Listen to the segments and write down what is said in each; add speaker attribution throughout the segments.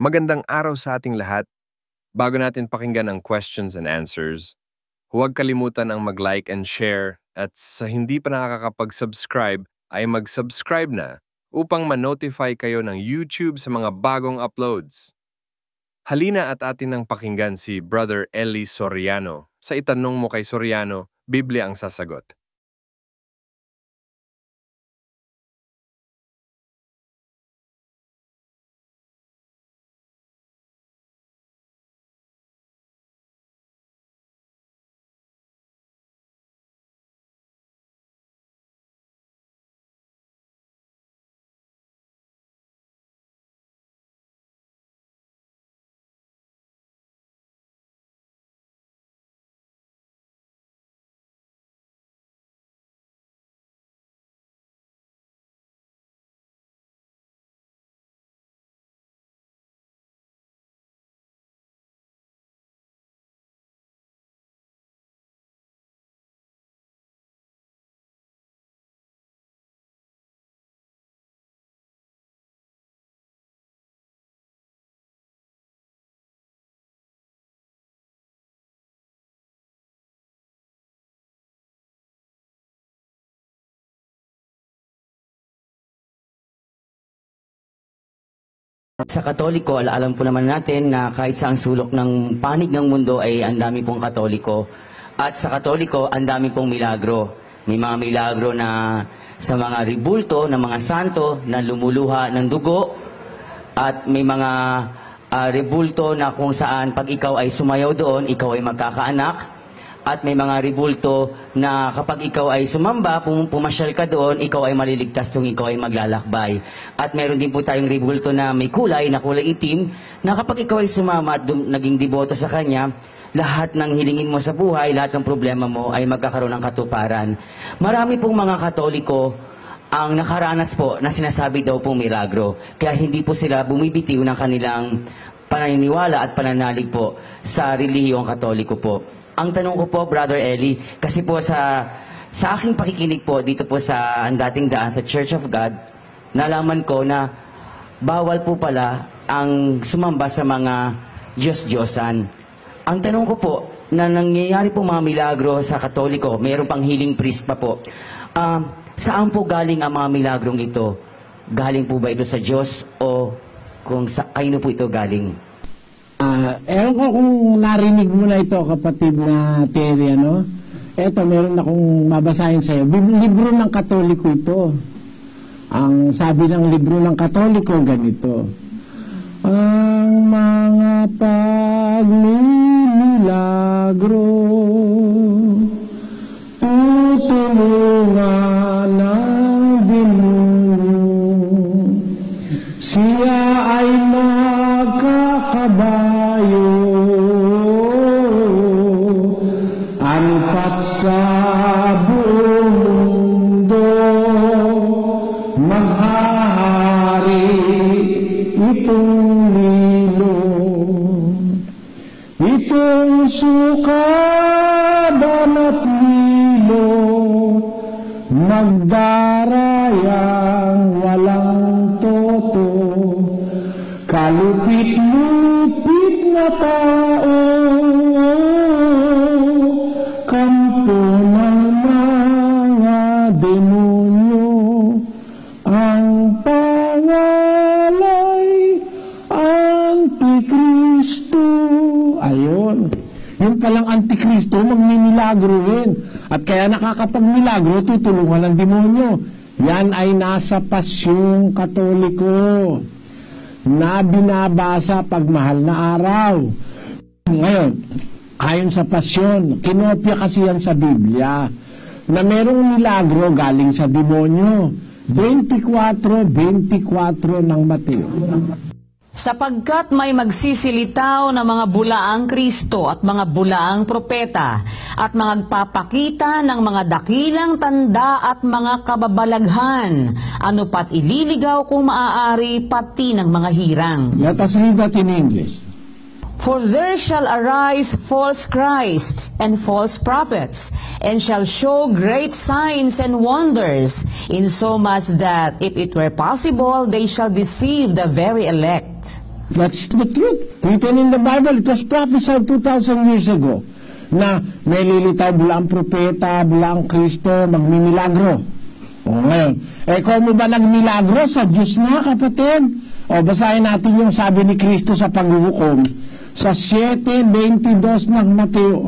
Speaker 1: Magandang araw sa ating lahat. Bago natin pakinggan ang questions and answers, huwag kalimutan ang mag-like and share at sa hindi pa nakakapag-subscribe ay mag-subscribe na upang ma-notify kayo ng YouTube sa mga bagong uploads. Halina at atin ang pakinggan si Brother Eli Soriano. Sa itanong mo kay Soriano, Biblia ang sasagot.
Speaker 2: Sa Katoliko, alam po naman natin na kahit sa ang sulok ng panig ng mundo ay ang dami pong Katoliko. At sa Katoliko, ang dami pong milagro. May mga milagro na sa mga ribulto ng mga santo na lumuluha ng dugo. At may mga ribulto na kung saan pag ikaw ay sumayaw doon, ikaw ay magkakaanak. At may mga ribulto na kapag ikaw ay sumamba, pumasyal ka doon, ikaw ay maliligtas kung ikaw ay maglalakbay. At meron din po tayong ribulto na may kulay, na kulay itim, na kapag ikaw ay sumama at naging deboto sa kanya, lahat ng hilingin mo sa buhay, lahat ng problema mo ay magkakaroon ng katuparan. Marami pong mga Katoliko ang nakaranas po na sinasabi daw pong milagro. Kaya hindi po sila bumibitiw ng kanilang pananiniwala at pananalig po sa relihiyong Katoliko po. Ang tanong ko po, Brother Eli, kasi po sa aking pakikinig po dito po sa dating daan sa Church of God, nalaman ko na bawal po pala ang sumamba sa mga Diyos-Diyosan. Ang tanong ko po, na nangyayari po mga milagro sa Katoliko, mayroon pang healing priest pa po. Saan po galing ang mga milagrong ito? Galing po ba ito sa Diyos o kung sa kaino po ito galing?
Speaker 3: Ewan ko kung narinig mo na ito, kapatid na Terry, ano? Eto, meron akong mabasahin sa'yo. Libro ng Katoliko ito. Ang sabi ng libro ng Katoliko, ganito. Ang mga pagmimilagro, tutulungan ng demonyo, siya ay magkakabayo, anpat sa buong mundo, maghahari itong nilong, itong sukaban at nilong, magdarayang walang toto, kalupit-lupit na tao, kampo ng mga demonyo, ang pangalay, Antikristo. Ayun. Yung palang Antikristo, magmimilagro rin. At kaya nakakapagmilagro, tutulungan ng demonyo. Yan ay nasa pasyong Katoliko na binabasa pag mahal na araw. Ngayon, ayon sa pasyon, kinopya kasi yan sa Biblia, na merong milagro galing sa demonyo. 24:24 ng Mateo.
Speaker 4: Sapagkat may magsisilitaw na mga bulaang Kristo at mga bulaang propeta at magpapakita ng mga dakilang tanda at mga kababalaghan, ano pat ililigaw kung maaari pati ng mga hirang.
Speaker 3: Let us read that in English.
Speaker 4: For there shall arise false Christs and false prophets, and shall show great signs and wonders, insomuch that, if it were possible, they shall deceive the very elect.
Speaker 3: That's the truth. Written in the Bible, it was prophesied 2,000 years ago na may lilitaw bulaang propeta, bulaang Kristo, magmimilagro. O ngayon, kung mo ba nagmilagro sa Diyos na, kapatid? O basahin natin yung sabi ni Kristo sa paghuhukom sa 7:22 ng Mateo.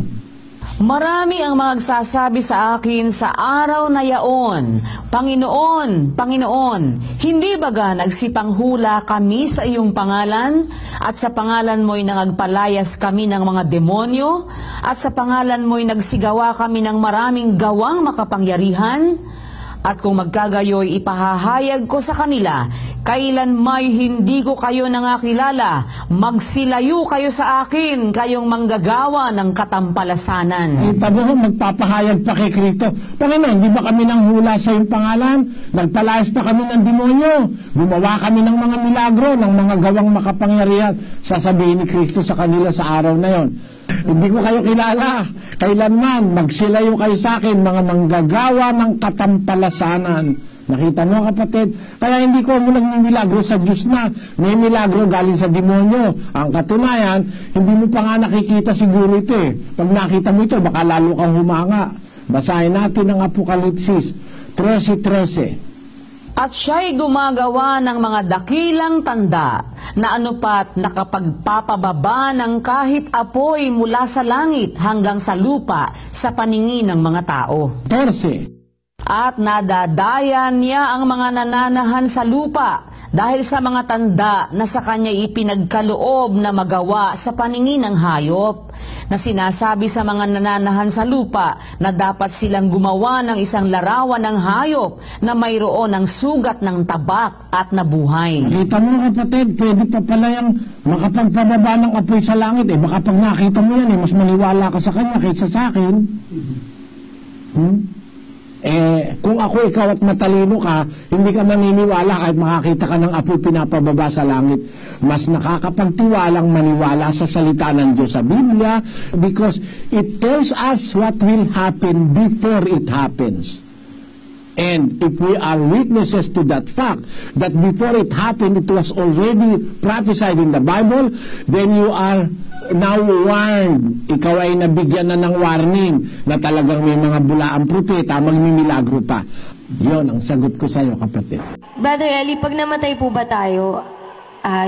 Speaker 4: Marami ang magsasabi sa akin sa araw na yaon, Panginoon, Panginoon, hindi baga nagsipanghula kami sa iyong pangalan? At sa pangalan mo'y nangagpalayas kami ng mga demonyo? At sa pangalan mo'y nagsigawa kami ng maraming gawang makapangyarihan? At kung magkagayoy ipahahayag ko sa kanila, kailan may hindi ko kayo nangakilala, magsilayo kayo sa akin, kayong manggagawa ng katampalasanan.
Speaker 3: Kita mo, magpapahayag pa kay Kristo. Panginoon, di ba kami nang hula sa iyong pangalan? Nagpalayas pa kami ng demonyo. Gumawa kami ng mga milagro, ng mga gawang makapangyarihan. Sasabihin ni Kristo sa kanila sa araw na yon. Hindi ko kayo kilala. Kailanman, magsilayo kayo sa akin, mga manggagawa ng katampalasanan. Nakita mo, kapatid? Kaya hindi ko mo nagmimilagro sa Diyos na. May milagro galing sa demonyo. Ang katunayan, hindi mo pa nga nakikita siguro ito eh. Pag nakita mo ito, baka lalo kang humanga. Basahin natin ang Apokalipsis 13:13.
Speaker 4: At siya'y gumagawa ng mga dakilang tanda na anupat nakapagpapababa ng kahit apoy mula sa langit hanggang sa lupa sa paningin ng mga tao.
Speaker 3: 14.
Speaker 4: At nadadaya niya ang mga nananahan sa lupa dahil sa mga tanda na sa kanya ipinagkaloob na magawa sa paningin ng hayop, na sinasabi sa mga nananahan sa lupa na dapat silang gumawa ng isang larawan ng hayop na mayroon ng sugat ng tabak at nabuhay.
Speaker 3: Kita mo, kapatid, pwede pa pala yung makapagpababa ng apoy sa langit. Baka pag nakita mo yan, mas maniwala ka sa kanya kaysa sa akin. Kung ako, ikaw at matalino ka, hindi ka maniniwala kahit makakita ka ng apoy pinapababa sa langit. Mas nakakapagtiwalang maniwala sa salita ng Diyos sa Biblia because it tells us what will happen before it happens. And if we are witnesses to that fact, that before it happened, it was already prophesied in the Bible, then you are now warned. Ikaw ay nabigyan na ng warning na talagang may mga bulaang propeta, magmimilagro pa. Yon ang sagot ko sa iyo, kapatid.
Speaker 5: Brother Eli, pag namatay po ba tayo,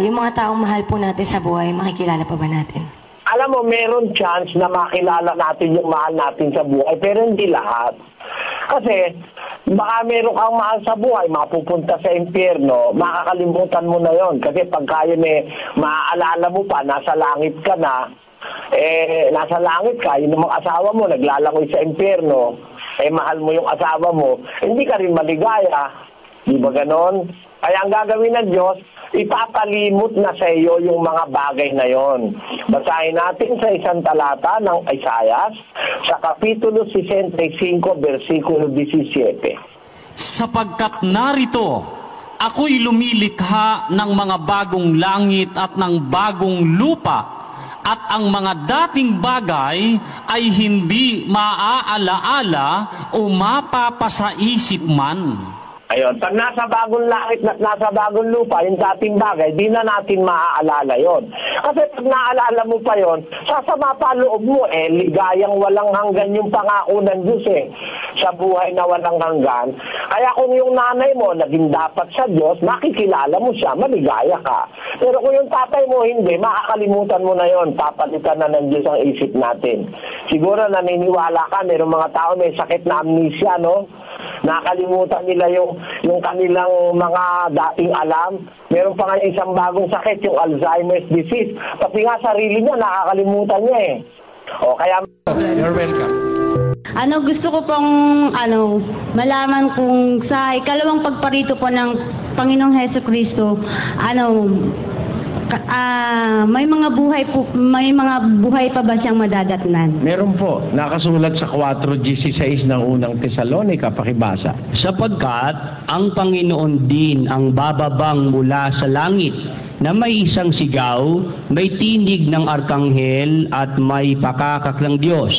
Speaker 5: yung mga taong mahal po natin sa buhay, makikilala pa ba natin?
Speaker 6: Alam mo, meron chance na makilala natin yung mahal natin sa buhay, pero hindi lahat. Kasi, baka meron kang mahal sa buhay, mapupunta sa impyerno, makakalimutan mo na yon. Kasi pagka yun maaalala mo pa, nasa langit ka na, nasa langit ka, yun namang asawa mo, naglalangoy sa impyerno, mahal mo yung asawa mo, hindi ka rin maligaya. Di ba ganon? Kaya ang gagawin ng Diyos, ipapalimot na sa iyo yung mga bagay na yon. Basahin natin sa isang talata ng Isaias, sa Kapitulo 65, versikulo 17.
Speaker 7: Sapagkat narito, ako'y lumilikha ng mga bagong langit at ng bagong lupa, at ang mga dating bagay ay hindi maaalaala o mapapasaisip man.
Speaker 6: Ayun, pag nasa bagong langit at nasa bagong lupa, yung dating bagay, di na natin maaalala yon. Kasi pag naalala mo pa yon, sasama pa loob mo, ligayang walang hanggan yung pangako ng Diyos sa buhay na walang hanggan. Kaya kung yung nanay mo naging dapat sa Diyos, makikilala mo siya, maligaya ka. Pero kung yung tatay mo hindi, makakalimutan mo na yon, papalitan na ng Diyos ang isip natin. Siguro naniniwala ka, mayroong mga tao may sakit na amnesia, no? Nakalimutan nila yung kanilang mga dating alam. Meron pa nga isang bagong sakit, yung Alzheimer's disease. Pati nga sarili niya, nakakalimutan niya O kaya...
Speaker 3: You're welcome.
Speaker 8: Gusto ko pong malaman kung sa ikalawang pagparito po ng Panginoong Hesukristo, may mga buhay pa ba siyang madadatnan?
Speaker 3: Meron po. Nakasulat sa 4:16 ng unang Tesalonica, pakibasa.
Speaker 9: Sapagkat ang Panginoon din ang bababang mula sa langit, na may isang sigaw, may tinig ng arkanghel at may pakakaklang Diyos.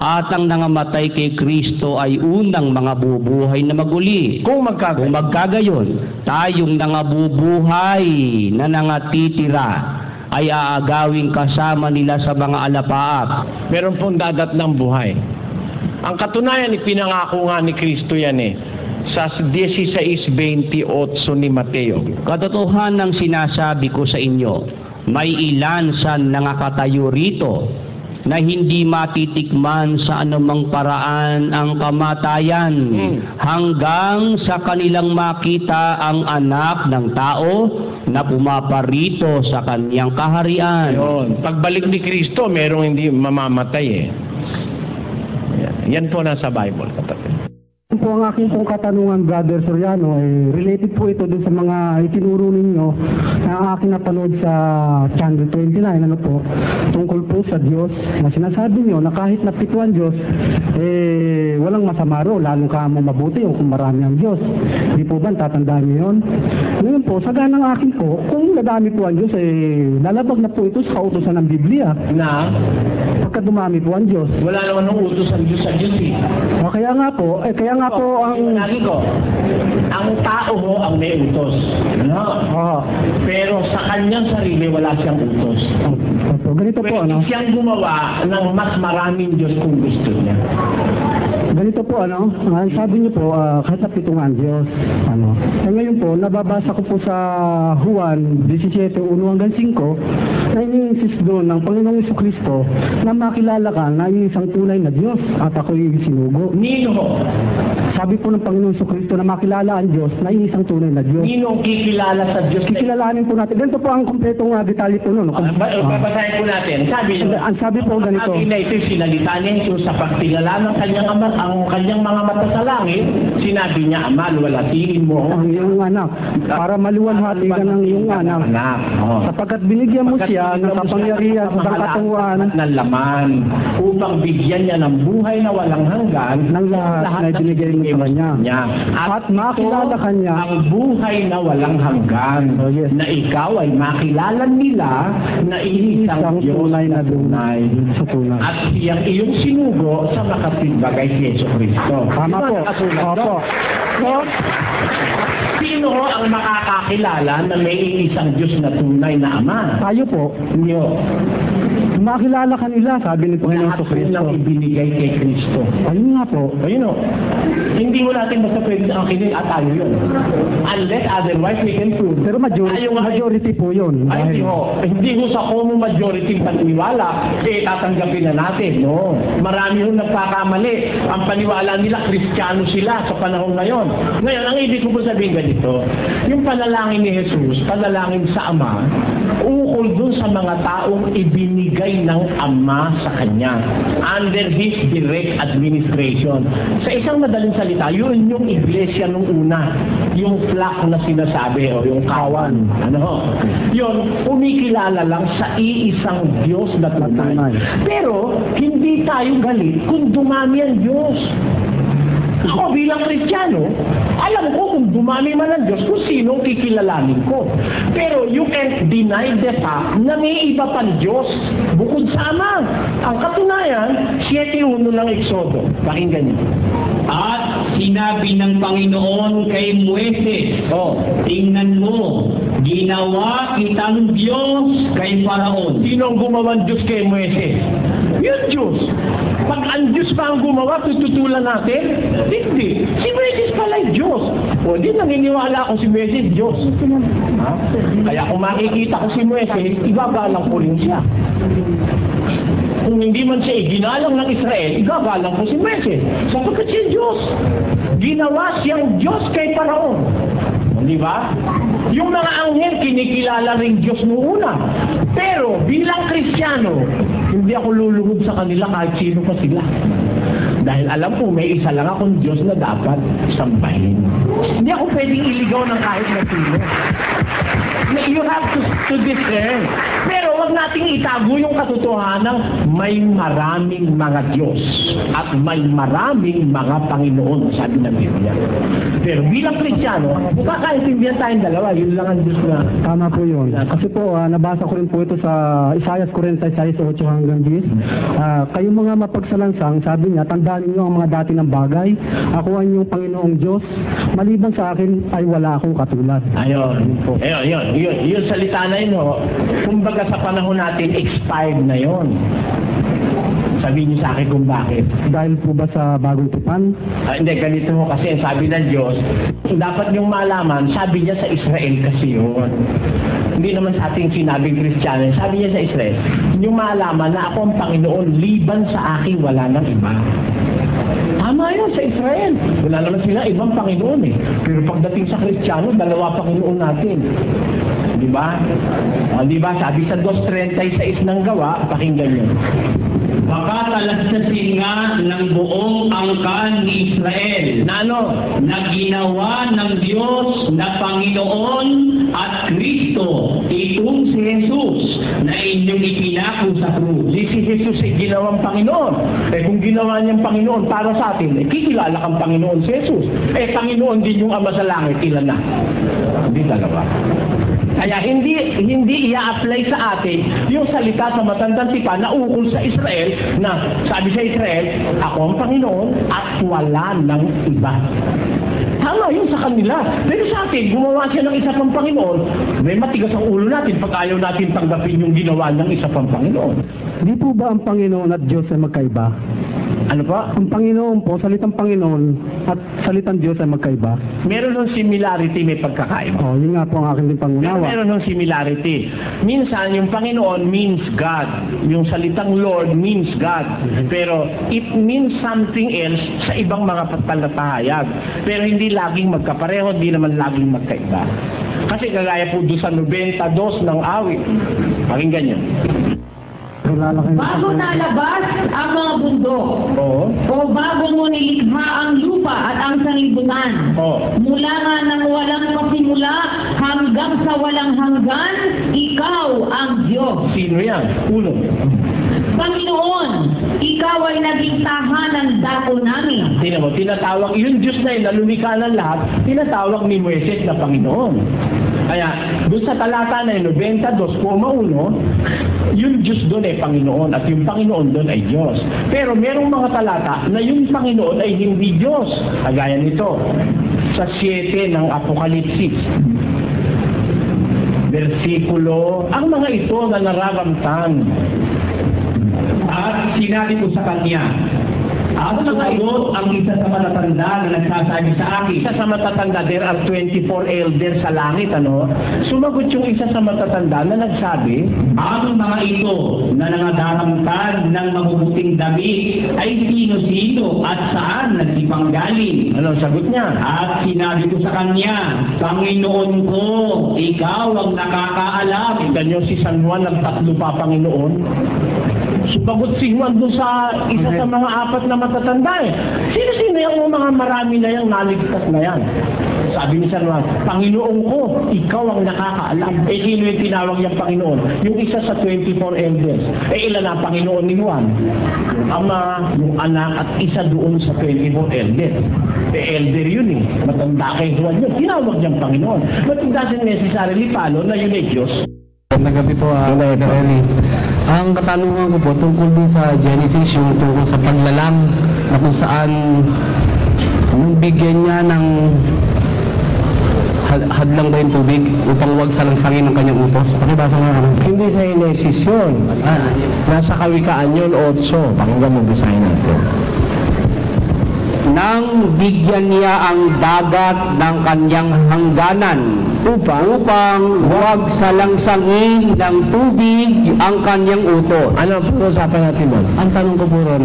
Speaker 9: at ang nangamatay kay Kristo ay unang mga bubuhay na maguli. Kung magkagayon, tayong nangabubuhay na nangatitira ay aagawing kasama nila sa mga alapaap.
Speaker 3: Meron pong dadatnang buhay. Ang katunayan, ipinangako nga ni Kristo yan sa 16:28 ni Mateo.
Speaker 9: Katotohanan ng sinasabi ko sa inyo, may ilan sa nangakatayo rito na hindi matitikman sa anumang paraan ang kamatayan hanggang sa kanilang makita ang anak ng tao na pumaparito sa kanyang kaharian.
Speaker 3: Yun. Pagbalik ni Kristo, merong hindi mamamatay Yan po nasa Bible, kapatid.
Speaker 10: Po ang aking pong katanungan, Brother Soriano, related po ito dun sa mga itinuro ninyo na aking napanood sa Channel 29, tungkol po sa Diyos, na sinasabi nyo na kahit napituan Diyos, walang masama ro, lalong ka mo mabuti o kung marami ang Diyos. Hindi po ba tatandaan nyo yun? Ngayon po, sa ganang akin po, kung nadami po ang Diyos, lalabag na po ito sa kautosan ng Biblia.
Speaker 3: Na?
Speaker 10: Pagka dumami po ang Diyos.
Speaker 3: Wala naman ng utos ang Diyos sa Diyos
Speaker 10: kaya nga po ang
Speaker 3: tao ho ang may utos. Pero sa kanyang sarili wala siyang utos.
Speaker 10: Ganito po,
Speaker 3: siyang gumawa ng mas maraming Diyos kung gusto niya.
Speaker 10: Ganito po, sabi niyo po, kahit napitungan Diyos, ngayon po, nababasa ko po sa Juan 17:1-5, na ini-insist doon ng Panginoong Jesucristo na makilala ka na isang tunay na Diyos at ako'y sinugo.
Speaker 3: Nino?
Speaker 10: Sabi po ng Panginoong Jesucristo na makilala ang Diyos na isang tunay na Diyos.
Speaker 3: Nino kikilala sa Diyos?
Speaker 10: Kikilalanin po natin. Ganito po ang kompletong detalye po nun.
Speaker 3: Babasahin po natin.
Speaker 10: Sabi po ganito.
Speaker 3: Ang na ito'y sinalita ni Jesus sa pagtilala ng kanyang ama, ang kanyang mga mata sa langit, sinabi niya, Ama, luwalhatiin mo
Speaker 10: ang iyong anak para maluwalhati ka ng iyong anak. Sapagkat binigyan mo siya ng kapangyarihan sa katawan
Speaker 3: ng laman upang bigyan niya ng buhay na walang hanggan
Speaker 10: ng lahat na binigay mo sa kanya. At makilala kanya
Speaker 3: ang buhay na walang hanggan na ikaw ay makilala nila na isang tunay na tunay at siyang iyong sinugo sa makatimbagay si Yesu Kristo.
Speaker 10: Tama po. Opo.
Speaker 3: So, sino ang makakakilala na may isang Diyos na tunay na Ama?
Speaker 10: Tayo po.
Speaker 3: Niyo.
Speaker 10: Makilala kanila, sabi ni Panginoon Kristo.
Speaker 3: Lahat ng ibinigay kay Kristo.
Speaker 10: Ayun nga po.
Speaker 3: Ayun o. Hindi mo natin basta pwede angkinin at tayo yun. Unless otherwise we can prove.
Speaker 10: Pero majority po yun.
Speaker 3: Ay, hindi ho sa common majority paniwala, tatanggapin na natin. No? Marami ho nagkakamali. Ang paniwala nila, Kristiyano sila sa panahon ngayon. Ngayon, ang ibig ko po sabihin ganito, yung panalangin ni Jesus, panalangin sa Ama, ukol dun sa mga taong ibinigay ng Ama sa Kanya under His direct administration. Sa isang madaling salita, yun yung iglesia nung una, yung flock na sinasabi o yung kawan. Yun, umikilala lang sa iisang Diyos na tunay. Pero, hindi tayo galit kung dumami ang Diyos. Ako bilang Kristiyano, alam ko kung dumami man ang Diyos kung sinong kikilalanin ko. Pero you can't deny the fact na may iba pang Diyos bukod sa Ama. Ang katunayan, 7:1 ng Exodo. Pakinggan niyo.
Speaker 9: At sinabi ng Panginoon kay Moises, tingnan mo, ginawa kitang Diyos kay Faraon.
Speaker 3: Sino ang gumawang Diyos kay Moises? Yung Diyos. Pag ang Diyos pa ang gumawa, tututulan natin? Hindi. Si Moises pala yung Diyos. O di naniniwala ako si Moises, Diyos. Kaya kung makikita ko si Moises, ibagalang ko rin siya. Kung hindi man siya iginalang ng Israel, igagalang ko si Moises. Sapagkat siya Diyos. Ginawa siyang Diyos kay Faraon. Di ba? Yung mga anghel, kinikilala rin Diyos noong una. Pero bilang Kristiyano, hindi ako luluhod sa kanila kahit sino pa sila. Dahil alam ko, may isa lang akong Diyos na dapat sambahin. Hindi ako pwedeng iligaw ng kahit na sino. You have to discern. Pero wag nating itago yung katotohanan, may maraming mga Diyos at may maraming mga Panginoon, sabi ng Biblia. Pero bilang Kristiyano, magkakaintindihan tayong dalawa, yun lang ang Diyos na.
Speaker 10: Tama po yun. Kasi po, nabasa ko rin po ito sa Isaiah 40:8-9. hanggang 10. Kayong mga mapagsalansang, sabi niya, tandaan niyo ang mga dati ng bagay. Ako ang inyong Panginoong Diyos. Maliban sa akin ay wala akong katulad.
Speaker 6: Ayun. Yun salita na yun, ho. Kumbaga sa panahon natin, expired na yun. Sabihin niyo sa akin kung bakit.
Speaker 10: Dahil po ba sa bagong tipan?
Speaker 6: Hindi, ganito ho kasi ang sabi ng Diyos, dapat niyong malaman, sabi niya sa Israel kasi yun. Hindi naman sa ating sinabing Kristiyano, sabi niya sa Israel, niyong malaman na ako ang Panginoon, liban sa akin wala nang iba. Tama yun sa Israel. Wala naman sila ibang Panginoon eh. Pero pagdating sa Kristiyano, dalawa Panginoon natin. Diba? Diba? Sabi sa 2:36 ng Gawa, pakinggan niyo.
Speaker 9: Makatalastasin nga ng buong angkan ni Israel
Speaker 6: Na ano?
Speaker 9: na ginawa ng Diyos na Panginoon at Kristo itong si Jesus na inyong ipinako sa krus.
Speaker 6: Si Jesus ay ginawang Panginoon. Kung ginawa niyang Panginoon para sa atin, kikilala kang Panginoon si Jesus. Panginoon din yung Ama sa langit, ilan na? Hindi dalawa. Kaya hindi i-apply sa atin yung salita sa matandang tipan na ukol sa Israel na sabi sa Israel, ako ang Panginoon at wala nang iba. Tama yun sa kanila. Pero sa atin, gumawa siya ng isa pang Panginoon, may matigas ang ulo natin pag ayaw natin tanggapin yung ginawa ng isa pang Panginoon.
Speaker 10: Di po ba ang Panginoon at Diyos ay magkaiba?
Speaker 6: Ano pa?
Speaker 10: Ang Panginoon po, salitang Panginoon at salitang Diyos ay magkaiba?
Speaker 6: Meron ng similarity, may pagkakaiba.
Speaker 10: Yun nga po ang aking din pangunawa.
Speaker 6: Meron ng similarity. Minsan, yung Panginoon means God. Yung salitang Lord means God. Pero it means something else sa ibang mga palatahayag. Pero hindi laging magkapareho, hindi naman laging magkaiba. Kasi kagaya po doon sa 92 ng awit. Pakinggan nyo.
Speaker 4: Bago nalabas ang mga bundok, o bago mo nilikha ang lupa at ang sanlibutan, mula nga nang walang pasimula hanggang sa walang hanggan, ikaw ang Diyos.
Speaker 6: Sino yan? Ulo.
Speaker 4: Panginoon, ikaw ay naging tahanan dako namin.
Speaker 6: Tingnan mo, tinatawag, yung Diyos na yun, na lumikha ng lahat, tinatawag ni Moises na Panginoon. Kaya, doon sa talata na yun, 92:1, yung Diyos doon ay Panginoon at yung Panginoon doon ay Diyos. Pero merong mga talata na yung Panginoon ay hindi Diyos. Kagaya nito, sa 7 ng Apokalipsis. Versikulo, ang mga ito na nararamtan.
Speaker 9: At sinabi ko sa kanya, at sumagot ang isa sa matatanda na nagsasabi sa akin.
Speaker 6: Isa sa matatanda, there are 24 elders sa langit, ano? Sumagot yung isa sa matatanda na nagsabi,
Speaker 9: ang mga ito na nangadarangtan ng mabubuting damit ay sino-sino at saan nagsipanggaling.
Speaker 6: Ano sagot niya?
Speaker 9: At sinabi ko sa kanya, Panginoon ko, ikaw ang nakakaalam.
Speaker 6: Tignan niyo si San Juan, nagtatlo pa Panginoon. Sumagot si Juan doon sa isa sa mga 4 na matatanda eh. Sino-sino yung mga marami na yung naligtas na yan? Sabi ni San Juan, Panginoon ko, ikaw ang nakakaalam. Sino yung tinawag niyang Panginoon? Yung isa sa 24 elders. Ilan ang Panginoon ni Juan? Yung ama, yung anak, at isa doon sa 24 elders. Elder yun eh. Matanda kay Juan yun. Tinawag niyang Panginoon. But it doesn't necessarily follow na yun ay Diyos.
Speaker 10: Nagabi po, Kareli. Ang katanungan ko po tungkol din sa Genesis, yung tungkol sa paglalang na kung saan nung bigyan niya ng hadlang ba yung tubig upang huwag salangsangin ng kanyang utos. Pakibasa nga naman.
Speaker 3: Hindi sa Genesis yun. Nasa Kawikaan yun, 8. Pakinggan mo, basahin natin.
Speaker 9: Nang bigyan niya ang dagat ng kanyang hangganan upang huwag salangsangin ng tubig ang kanyang utos.
Speaker 3: Ano po usapan natin mo?
Speaker 10: Ang tanong ko po ron,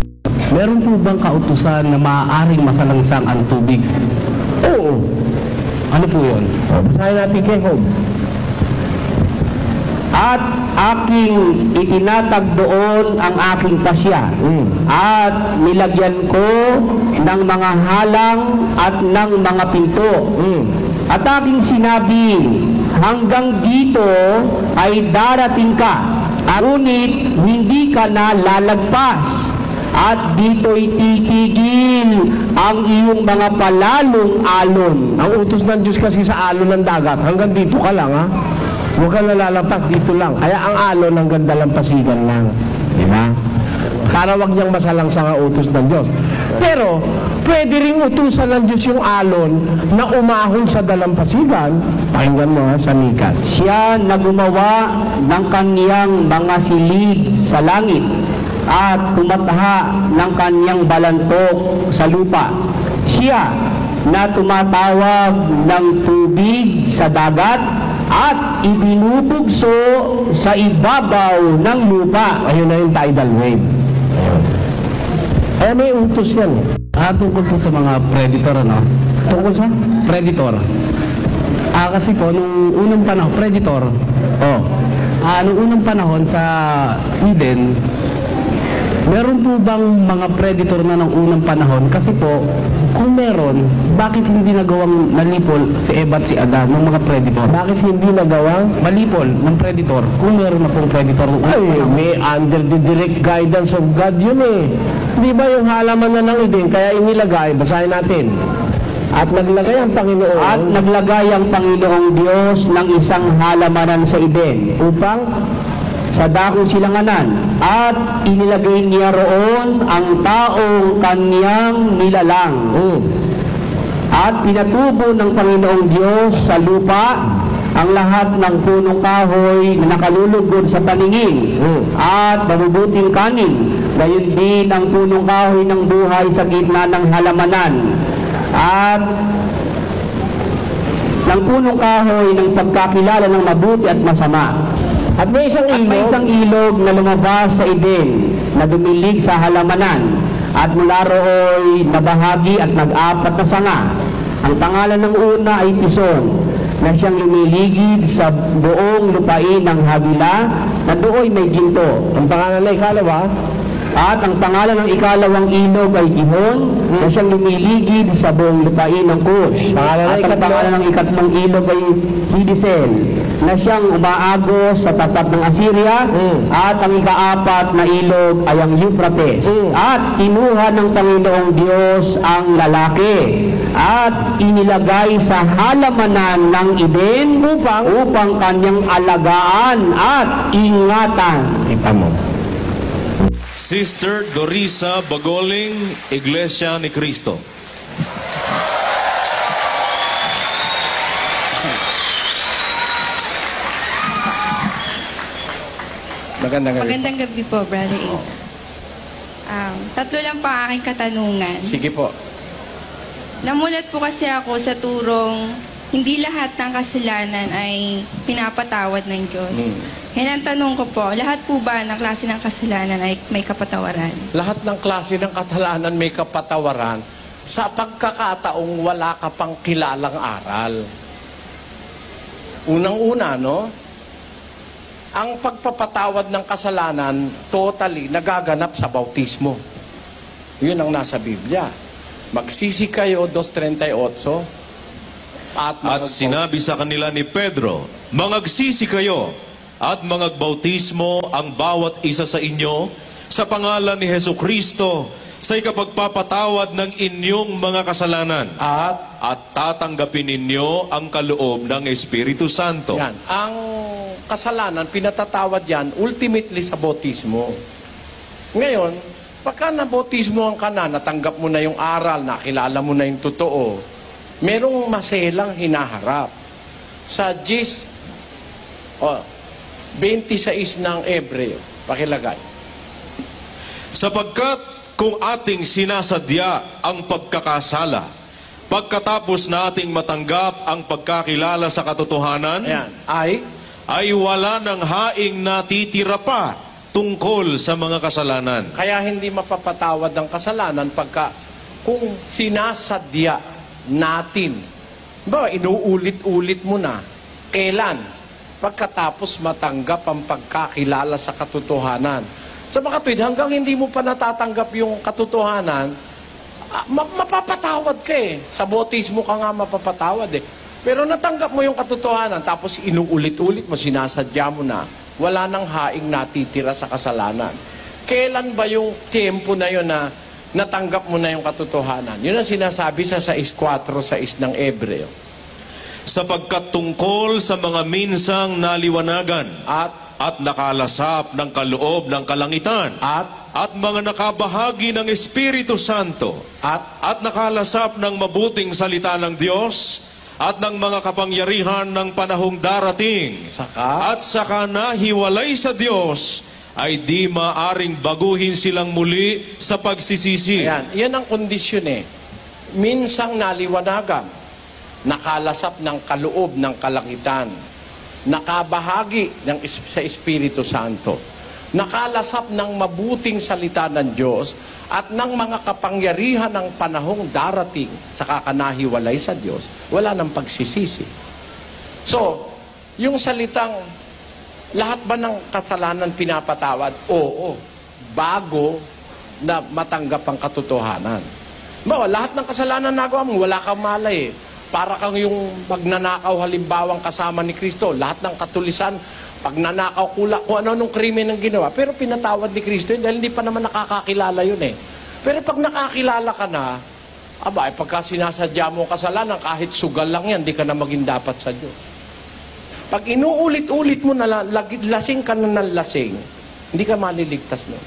Speaker 10: meron po bang kautusan na maaaring masalangsang ang tubig?
Speaker 3: Oo.
Speaker 10: Ano po yun?
Speaker 3: Basahin natin kay Job.
Speaker 9: At aking itinatag doon ang aking pasya at nilagyan ko ng mga halang at ng mga pinto. At aking sinabi, hanggang dito ay darating ka, ngunit hindi ka na lalagpas. At dito'y titigil ang iyong mga palalong alon.
Speaker 3: Ang utos ng Diyos kasi sa alon ng dagat, hanggang dito ka lang ha. Huwag ka nalalampas, dito lang. Kaya ang alon hanggang dalampasigan lang. Di ba? Para wag niyang masalang-sanga utos ng Diyos. Pero, pwede ring utusan ng Diyos yung alon na umahon sa dalampasigan. Pakinggan mo sa Mikas.
Speaker 9: Siya na gumawa ng kaniyang mga silid sa langit at tumatha ng kaniyang balantok sa lupa. Siya na tumatawag ng tubig sa dagat at ibinubugso sa ibabaw ng lupa.
Speaker 3: Ayun na yung tidal wave. Ayun. May utos yan.
Speaker 10: Tungkol po sa mga predator, ano?
Speaker 3: Tungkol sa?
Speaker 10: Predator. Kasi po, nung unang panahon, predator. Nung unang panahon sa Eden, meron po bang mga predator na ng unang panahon? Kasi po, kung meron, bakit hindi nagawang nalipol si Eva at si Adan ng mga predator?
Speaker 3: Bakit hindi nagawang
Speaker 10: malipol ng predator kung meron na pong predator?
Speaker 3: Ay, may under the direct guidance of God yun eh. Di ba yung halaman na ng Eden, kaya inilagay, basahin natin. At naglagay ang Panginoon.
Speaker 9: At naglagay ang Panginoong Diyos ng isang halamanan sa Eden
Speaker 3: Upang
Speaker 9: sa dakong silanganan at inilagay niya roon ang taong kaniyang nilalang. At pinatubo ng Panginoong Diyos sa lupa ang lahat ng punong kahoy na nakalulugod sa paningin at mabubuting kanin. Gayon din ang punong kahoy ng buhay sa gitna ng halamanan at ng punong kahoy ng pagkakilala ng mabuti at masama.
Speaker 3: At may isang
Speaker 9: ilog na lumabas sa Eden na dumilig sa halamanan at mula rooy nabahagi at nag-apat na sanga. Ang pangalan ng una ay Pison na siyang lumiligid sa buong lupain ng Havila na dooy may ginto.
Speaker 3: Ang pangalan na ikalawa?
Speaker 9: At ang pangalan ng ikalawang ilog ay Gihon na siyang lumiligid sa buong lupain ng Cush. At ang pangalan ng ikatlong ilog ay Hidisel na siyang umaagos sa tapat ng Assyria. At ang ikaapat na ilog ay ang Euphrates. At kinuha ng Panginoong Diyos ang lalaki at inilagay sa halamanan ng Eden upang kanyang alagaan at ingatan.
Speaker 3: Kita mo.
Speaker 11: Sister Dorisa Bagoling, Iglesia ni Cristo.
Speaker 12: Magandang gabi po, Brother Abe. Tatlo lang pa aking katanungan.
Speaker 3: Sige po.
Speaker 12: Namulat po kasi ako sa turong hindi lahat ng kasalanan ay pinapatawad ng Diyos. Kaya ang tanong ko po, lahat po ba ng klase ng kasalanan ay may kapatawaran?
Speaker 6: Lahat ng klase ng kasalanan may kapatawaran sa pagkakataong wala ka pang kilalang aral. Unang-una, no? Ang pagpapatawad ng kasalanan, totally, nagaganap sa bautismo. Yun ang nasa Biblia. Magsisi kayo, 2:38. At
Speaker 11: sinabi sa kanila ni Pedro, mangagsisi kayo at mangagbautismo ang bawat isa sa inyo sa pangalan ni Hesukristo sa ikapagpapatawad ng inyong mga kasalanan at tatanggapin ninyo ang kaloob ng Espiritu Santo.
Speaker 6: Yan. Ang kasalanan, pinatatawad yan, ultimately sa bautismo. Ngayon, pagka nabautismo ang ka na, natanggap mo na yung aral, nakilala mo na yung totoo, merong maselang hinaharap. Sa 26 ng Hebreo, pakilagay.
Speaker 11: Sapagkat kung ating sinasadya ang pagkakasala, pagkatapos nating matanggap ang pagkakilala sa katotohanan, ay wala ng haing natitira pa tungkol sa mga kasalanan.
Speaker 6: Kaya hindi mapapatawad ang kasalanan pagka kung sinasadya natin. Ba, inuulit-ulit mo na. Kailan? Pagkatapos matanggap ang pagkakilala sa katotohanan. Sa mga kapatid, hanggang hindi mo pa natatanggap yung katotohanan, mapapatawad ka eh. Sa bautismo ka nga mapapatawad eh. Pero natanggap mo yung katotohanan, tapos inuulit-ulit mo, sinasadya mo na, wala nang haing natitira sa kasalanan. Kailan ba yung tempo na yun na natanggap mo na yung katotohanan? Yun ang sinasabi sa 6:4 ng Hebreo.
Speaker 11: Sapagkat tungkol sa mga minsang naliwanagan at nakalasap ng kaloob ng kalangitan at mga nakabahagi ng Espiritu Santo at nakalasap ng mabuting salita ng Diyos at ng mga kapangyarihan ng panahong darating at saka nahiwalay sa Diyos ay di maaring baguhin silang muli sa pagsisisi.
Speaker 3: Ayan, yan ang kondisyon eh. Minsang naliwanagan, nakalasap ng kaloob ng kalangitan, nakabahagi sa Espiritu Santo, nakalasap ng mabuting salita ng Diyos at ng mga kapangyarihan ng panahong darating sa kakanahiwalay sa Diyos, wala ng pagsisisi. So, yung salitang lahat ba ng kasalanan pinapatawad? Oo, bago na matanggap ang katotohanan. Bawa, lahat ng kasalanan nagawa mo, wala kang malay eh. Para kang yung magnanakaw halimbawang kasama ni Kristo. Lahat ng katulisan, pagnanakaw, kung ano-anong krimen ang ginawa. Pero pinatawad ni Kristo yun dahil hindi pa naman nakakakilala yun eh. Pero pag nakakilala ka na, pagka sinasadya mo kasalanan, kahit sugal lang yan, di ka na maging dapat sa Diyos. Pag inuulit-ulit mo na lasing ka na ng lasing, hindi ka maliligtas nun.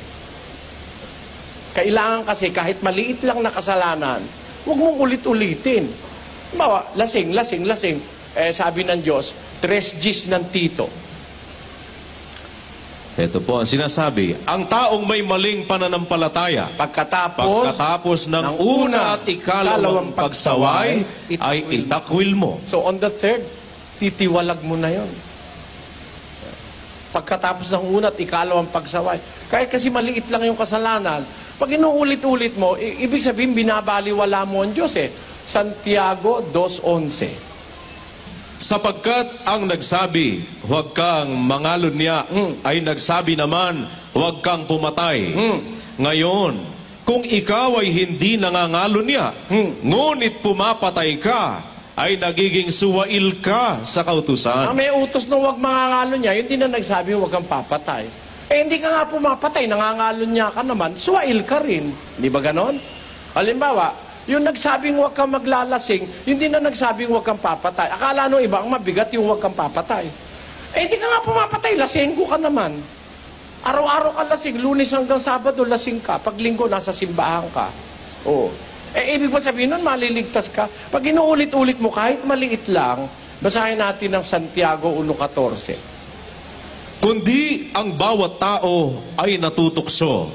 Speaker 3: Kailangan kasi kahit maliit lang na kasalanan, huwag mong ulit-ulitin. Bawa, lasing. Sabi ng Diyos, 3 Gs ng tito.
Speaker 11: Ito po ang sinasabi, ang taong may maling pananampalataya, pagkatapos ng una at ikalawang pagsaway, ay itakwil mo.
Speaker 3: So on the third, titiwalag mo na yon. Pagkatapos ng una at ikalawang pagsaway. Kahit kasi maliit lang yung kasalanan, pag inuulit-ulit mo, ibig sabihin binabaliwala mo ang Diyos eh. Santiago 2:11.
Speaker 11: Sapagkat ang nagsabi, huwag kang mangalunya, ay nagsabi naman, huwag kang pumatay. Ngayon, kung ikaw ay hindi nangangalunya, ngunit pumapatay ka, ay nagiging suwail ka sa kautusan.
Speaker 3: May utos nung huwag mangangalunya, yun din na nagsabi, huwag kang papatay. Hindi ka nga pumapatay, nangangalunya ka naman, suwail ka rin. Di ba ganon? Halimbawa, yung nagsabing huwag kang maglalasing, yun din na nagsabing huwag kang papatay. Akala nung iba, ang mabigat yung huwag kang papatay. Hindi ka nga pumapatay, lasinggo ka naman. Araw-araw ka lasing, Lunes hanggang Sabado lasing ka. Pag Linggo, nasa simbahan ka. Oo. Ibig ba sabihin nun, maliligtas ka? Pag inuulit-ulit mo, kahit maliit lang, basahin natin ng Santiago 1:14.
Speaker 11: Kundi ang bawat tao ay natutukso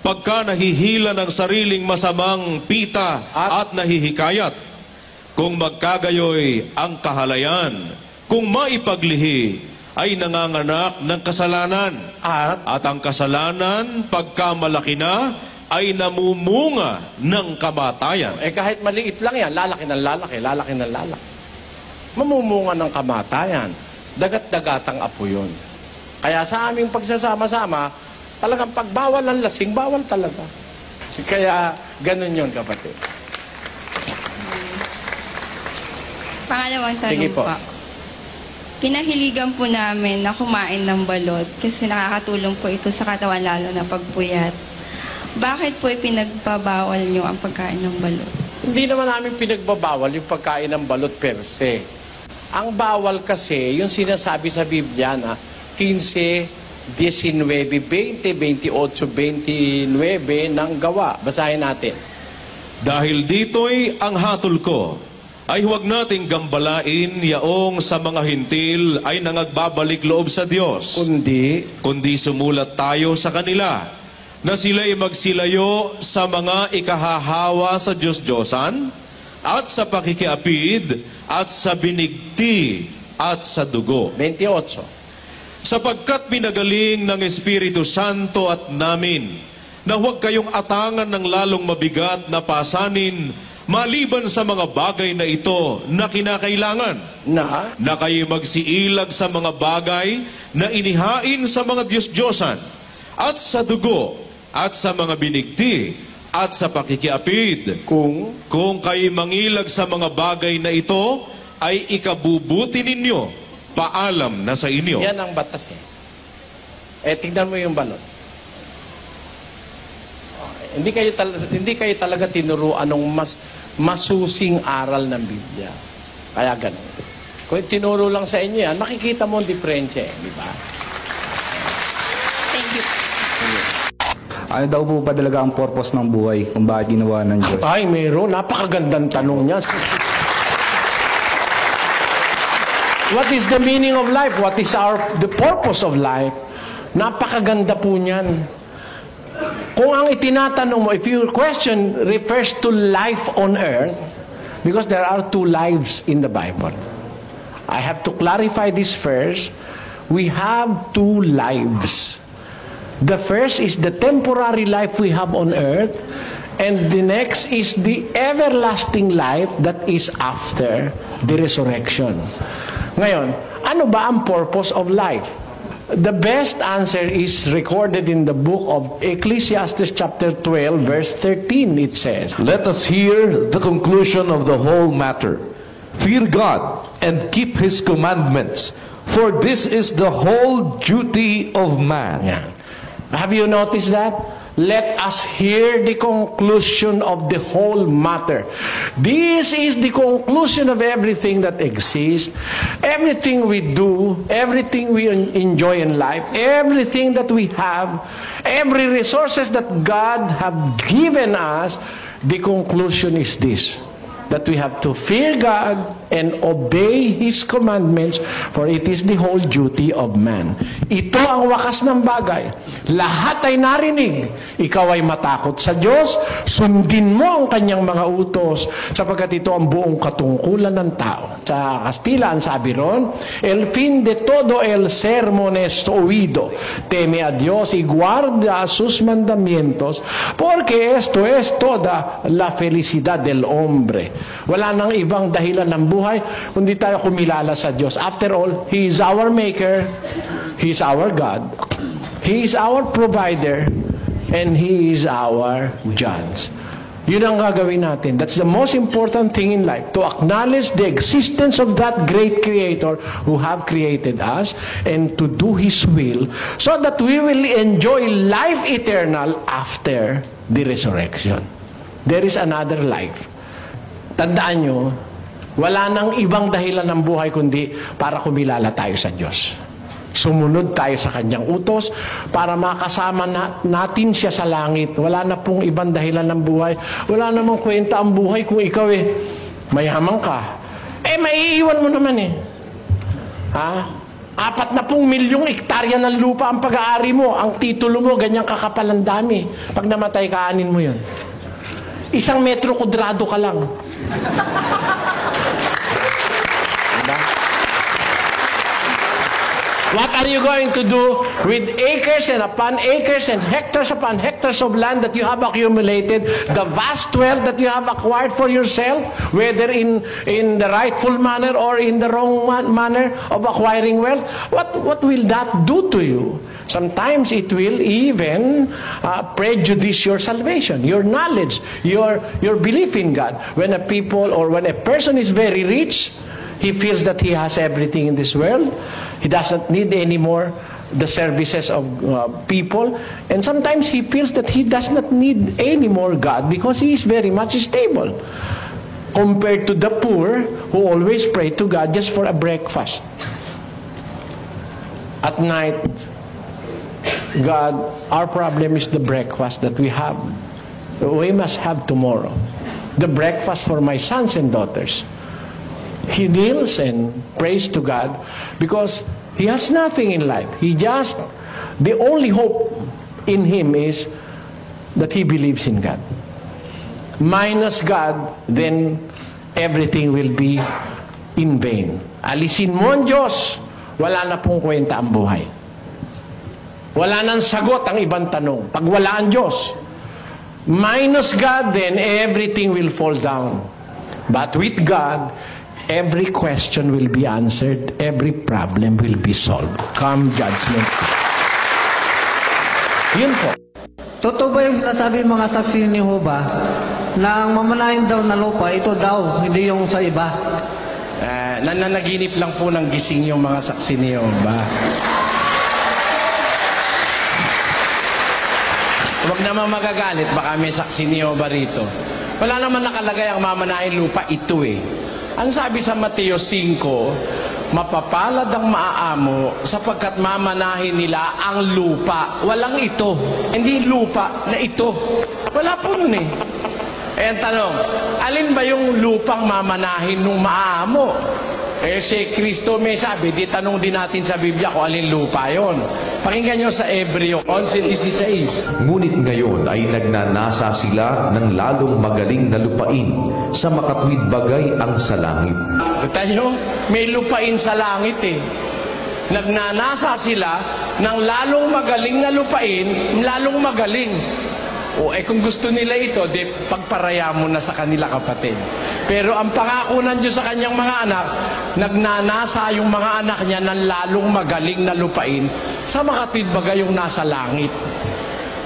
Speaker 11: pagka nahihila ng sariling masamang pita at nahihikayat. Kung magkagayoy ang kahalayan, kung maipaglihi, ay nanganganak ng kasalanan. At ang kasalanan, pagka malaki na, ay namumunga ng kamatayan.
Speaker 3: Kahit maliit lang yan, lalaki ng lalaki. Mamumunga ng kamatayan. Dagat-dagatang apo yun. Kaya sa aming pagsasama-sama, talagang pagbawal ang lasing, bawal talaga. Kaya ganun yun, kapatid.
Speaker 12: Pangalawang tanong
Speaker 3: Sige po.
Speaker 12: Kinahiligan po namin na kumain ng balot kasi nakakatulong po ito sa katawan lalo na pagpuyat. Bakit po ipinagbabawal nyo ang pagkain ng balot?
Speaker 3: Hindi naman namin pinagbabawal yung pagkain ng balot per se. Ang bawal kasi, yung sinasabi sa Biblia na 15, 19, 20, 28, 29 ng gawa. Basahin natin.
Speaker 11: Dahil dito'y ang hatol ko, ay huwag nating gambalain yaong sa mga hintil ay nangagbabalik loob sa Diyos. Kundi sumulat tayo sa kanila na sila'y magsilayo sa mga ikahahawa sa Diyos-Diyosan at sa pakikiapid at sa binigti at sa dugo.
Speaker 3: 28.
Speaker 11: Sapagkat pinagaling ng Espiritu Santo at namin na huwag kayong atangan ng lalong mabigat na pasanin maliban sa mga bagay na ito na kinakailangan. Na kayo magsiilag sa mga bagay na inihain sa mga Diyos-Diyosan at sa dugo at sa mga binigti at sa pakikiapid. Kung kayo mangilag sa mga bagay na ito, ay ikabubuti ninyo, paalam na sa inyo.
Speaker 3: Yan ang batas eh. Tignan mo yung balot. Hindi kayo talaga tinuruan ng masusing aral ng Biblia. Kaya ganun. Kung tinuro lang sa inyo yan, makikita mo ang diferensya eh, di ba?
Speaker 13: Ano daw po ba talaga ang purpose ng buhay kung bakit ginawa ng Diyos?
Speaker 3: Ay, meron. Napakagandang tanong niya. What is the meaning of life? What is the purpose of life? Napakaganda po niyan. Kung ang itinatanong mo, if your question refers to life on earth, because there are two lives in the Bible. I have to clarify this first. We have two lives. The first is the temporary life we have on earth, and the next is the everlasting life that is after the resurrection. Ngayon, ano ba ang purpose of life? The best answer is recorded in the book of Ecclesiastes chapter 12 verse 13. It says,
Speaker 14: "Let us hear the conclusion of the whole matter. Fear God and keep His commandments, for this is the whole duty of man."
Speaker 3: Yeah. Have you noticed that? Let us hear the conclusion of the whole matter. This is the conclusion of everything that exists, everything we do, everything we enjoy in life, everything that we have, every resources that God have given us. The conclusion is this, that we have to fear God and obey His commandments, for it is the whole duty of man. Ito ang wakas ng bagay. Lahat ay narinig. Ikaw ay matakot sa Diyos. Sundin mo ang Kanyang mga utos, sapagkat ito ang buong katungkulan ng tao. Sa Kastila, ang sabi ron, "El fin de todo el sermon es oído. Teme a Dios y guarda sus mandamientos, porque esto es toda la felicidad del hombre." Wala nang ibang dahilan ng buhay kundi tayo kumilala sa Diyos. After all, He is our Maker, He is our God, He is our provider, and He is our judge. Yun ang gagawin natin. That's the most important thing in life, to acknowledge the existence of that great Creator who have created us, and to do His will, so that we will enjoy life eternal after the resurrection. There is another life. Tandaan nyo, wala nang ibang dahilan ng buhay kundi para kumilala tayo sa Diyos. Sumunod tayo sa Kanyang utos para makasama natin siya sa langit. Wala na pong ibang dahilan ng buhay. Wala namang kwenta ang buhay kung ikaw mayaman ka. Maiiwan mo naman Ha? 40 milyong hektarya ng lupa ang pag-aari mo. Ang titulo mo, ganyang kakapal ang dami. Pag namatay, kaanin mo yun. 1 metro kudrado ka lang. What are you going to do with acres and upon acres and hectares upon hectares of land that you have accumulated, the vast wealth that you have acquired for yourself, whether in the rightful manner or in the wrong manner of acquiring wealth? What will that do to you? Sometimes it will even prejudice your salvation, your knowledge, your belief in God. When a people or when a person is very rich, he feels that he has everything in this world. He doesn't need anymore the services of people. And sometimes he feels that he does not need any more God because he is very much stable. Compared to the poor who always pray to God just for a breakfast. At night, God, our problem is the breakfast that we have. We must have tomorrow. The breakfast for my sons and daughters. He kneels and prays to God because he has nothing in life. The only hope in him is that he believes in God. Minus God, then everything will be in vain. Alisin mo ang Diyos, wala na pong kwenta ang buhay. Wala nang sagot ang ibang tanong. Pag wala ang Diyos, minus God, then everything will fall down. But with God, every question will be answered, every problem will be solved. Come judgment. Yun po.
Speaker 15: Totoo ba yung sinasabi mga saksi ni Jehovah na ang mamanahin daw na lupa, ito daw, hindi yung sa iba?
Speaker 3: Nananaginip lang po ng gising yung mga saksi ni Jehovah. Huwag naman magagalit, baka may saksi ni Jehovah rito. Wala naman nakalagay ang mamanahin lupa, ito Ang sabi sa Mateo 5,
Speaker 16: mapapalad ang maaamo sapagkat mamanahin nila ang lupa. Walang ito. Hindi lupa na ito. Wala po nun eh. Eh, ang tanong, alin ba yung lupang mamanahin nung maaamo? Eh, si Kristo may sabi, di tanong din natin sa Biblia kung alin lupa yon. Pakinggan nyo sa Hebreo 11:16.
Speaker 14: Ngunit ngayon ay nagnanasa sila ng lalong magaling na lupain sa makatwid bagay ang sa langit.
Speaker 16: Kita nyo, may lupain sa langit eh. Nagnanasa sila ng lalong magaling na lupain, lalong magaling. O eh kung gusto nila ito, di pagparaya mo na sa kanila kapatid. Pero ang pangako ng Diyos sa kanyang mga anak, nagnanasa yung mga anak niya ng lalong magaling na lupain sa makatwid bagay yung nasa langit.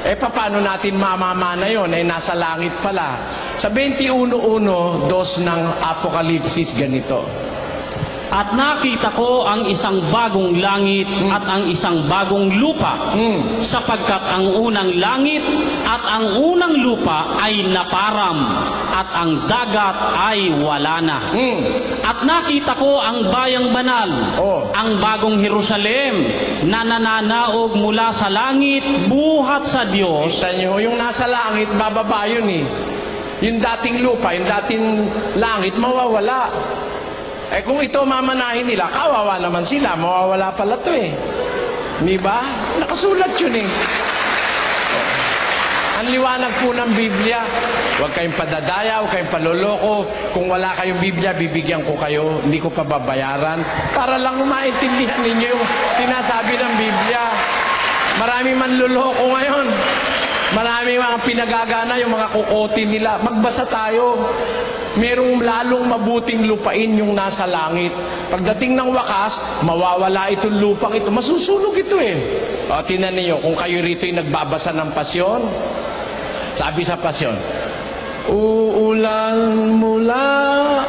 Speaker 16: Eh paano natin mamamana yun? Eh nasa langit pala. Sa 21:1, 2 ng Apokalipsis ganito.
Speaker 7: At nakita ko ang isang bagong langit at ang isang bagong lupa, sapagkat ang unang langit at ang unang lupa ay naparam, at ang dagat ay wala na. At nakita ko ang bayang banal, ang bagong Jerusalem, na nananaog mula sa langit, buhat sa Diyos.
Speaker 16: Kita nyo, yung nasa langit, bababa yun eh. Yung dating lupa, yung dating langit, mawawala. Eh kung ito mamanahin nila, kawawa naman sila, mawawala pala to eh. Di ba? Nakasulat yun eh. Ang liwanag po ng Biblia, huwag kayong padadaya, huwag kayong paloloko. Kung wala kayong Biblia, bibigyan ko kayo, hindi ko pa babayaran. Para lang maintindihan ninyo yung sinasabi ng Biblia. Maraming manloloko ngayon. Maraming mga pinagagana, yung mga kukotin nila. Magbasa tayo. Merong lalong mabuting lupain yung nasa langit. Pagdating ng wakas, mawawala itong lupang ito. Masusunog ito eh. O, tinan niyo, kung kayo rito yung nagbabasa ng pasyon, sabi sa pasyon, uulan mula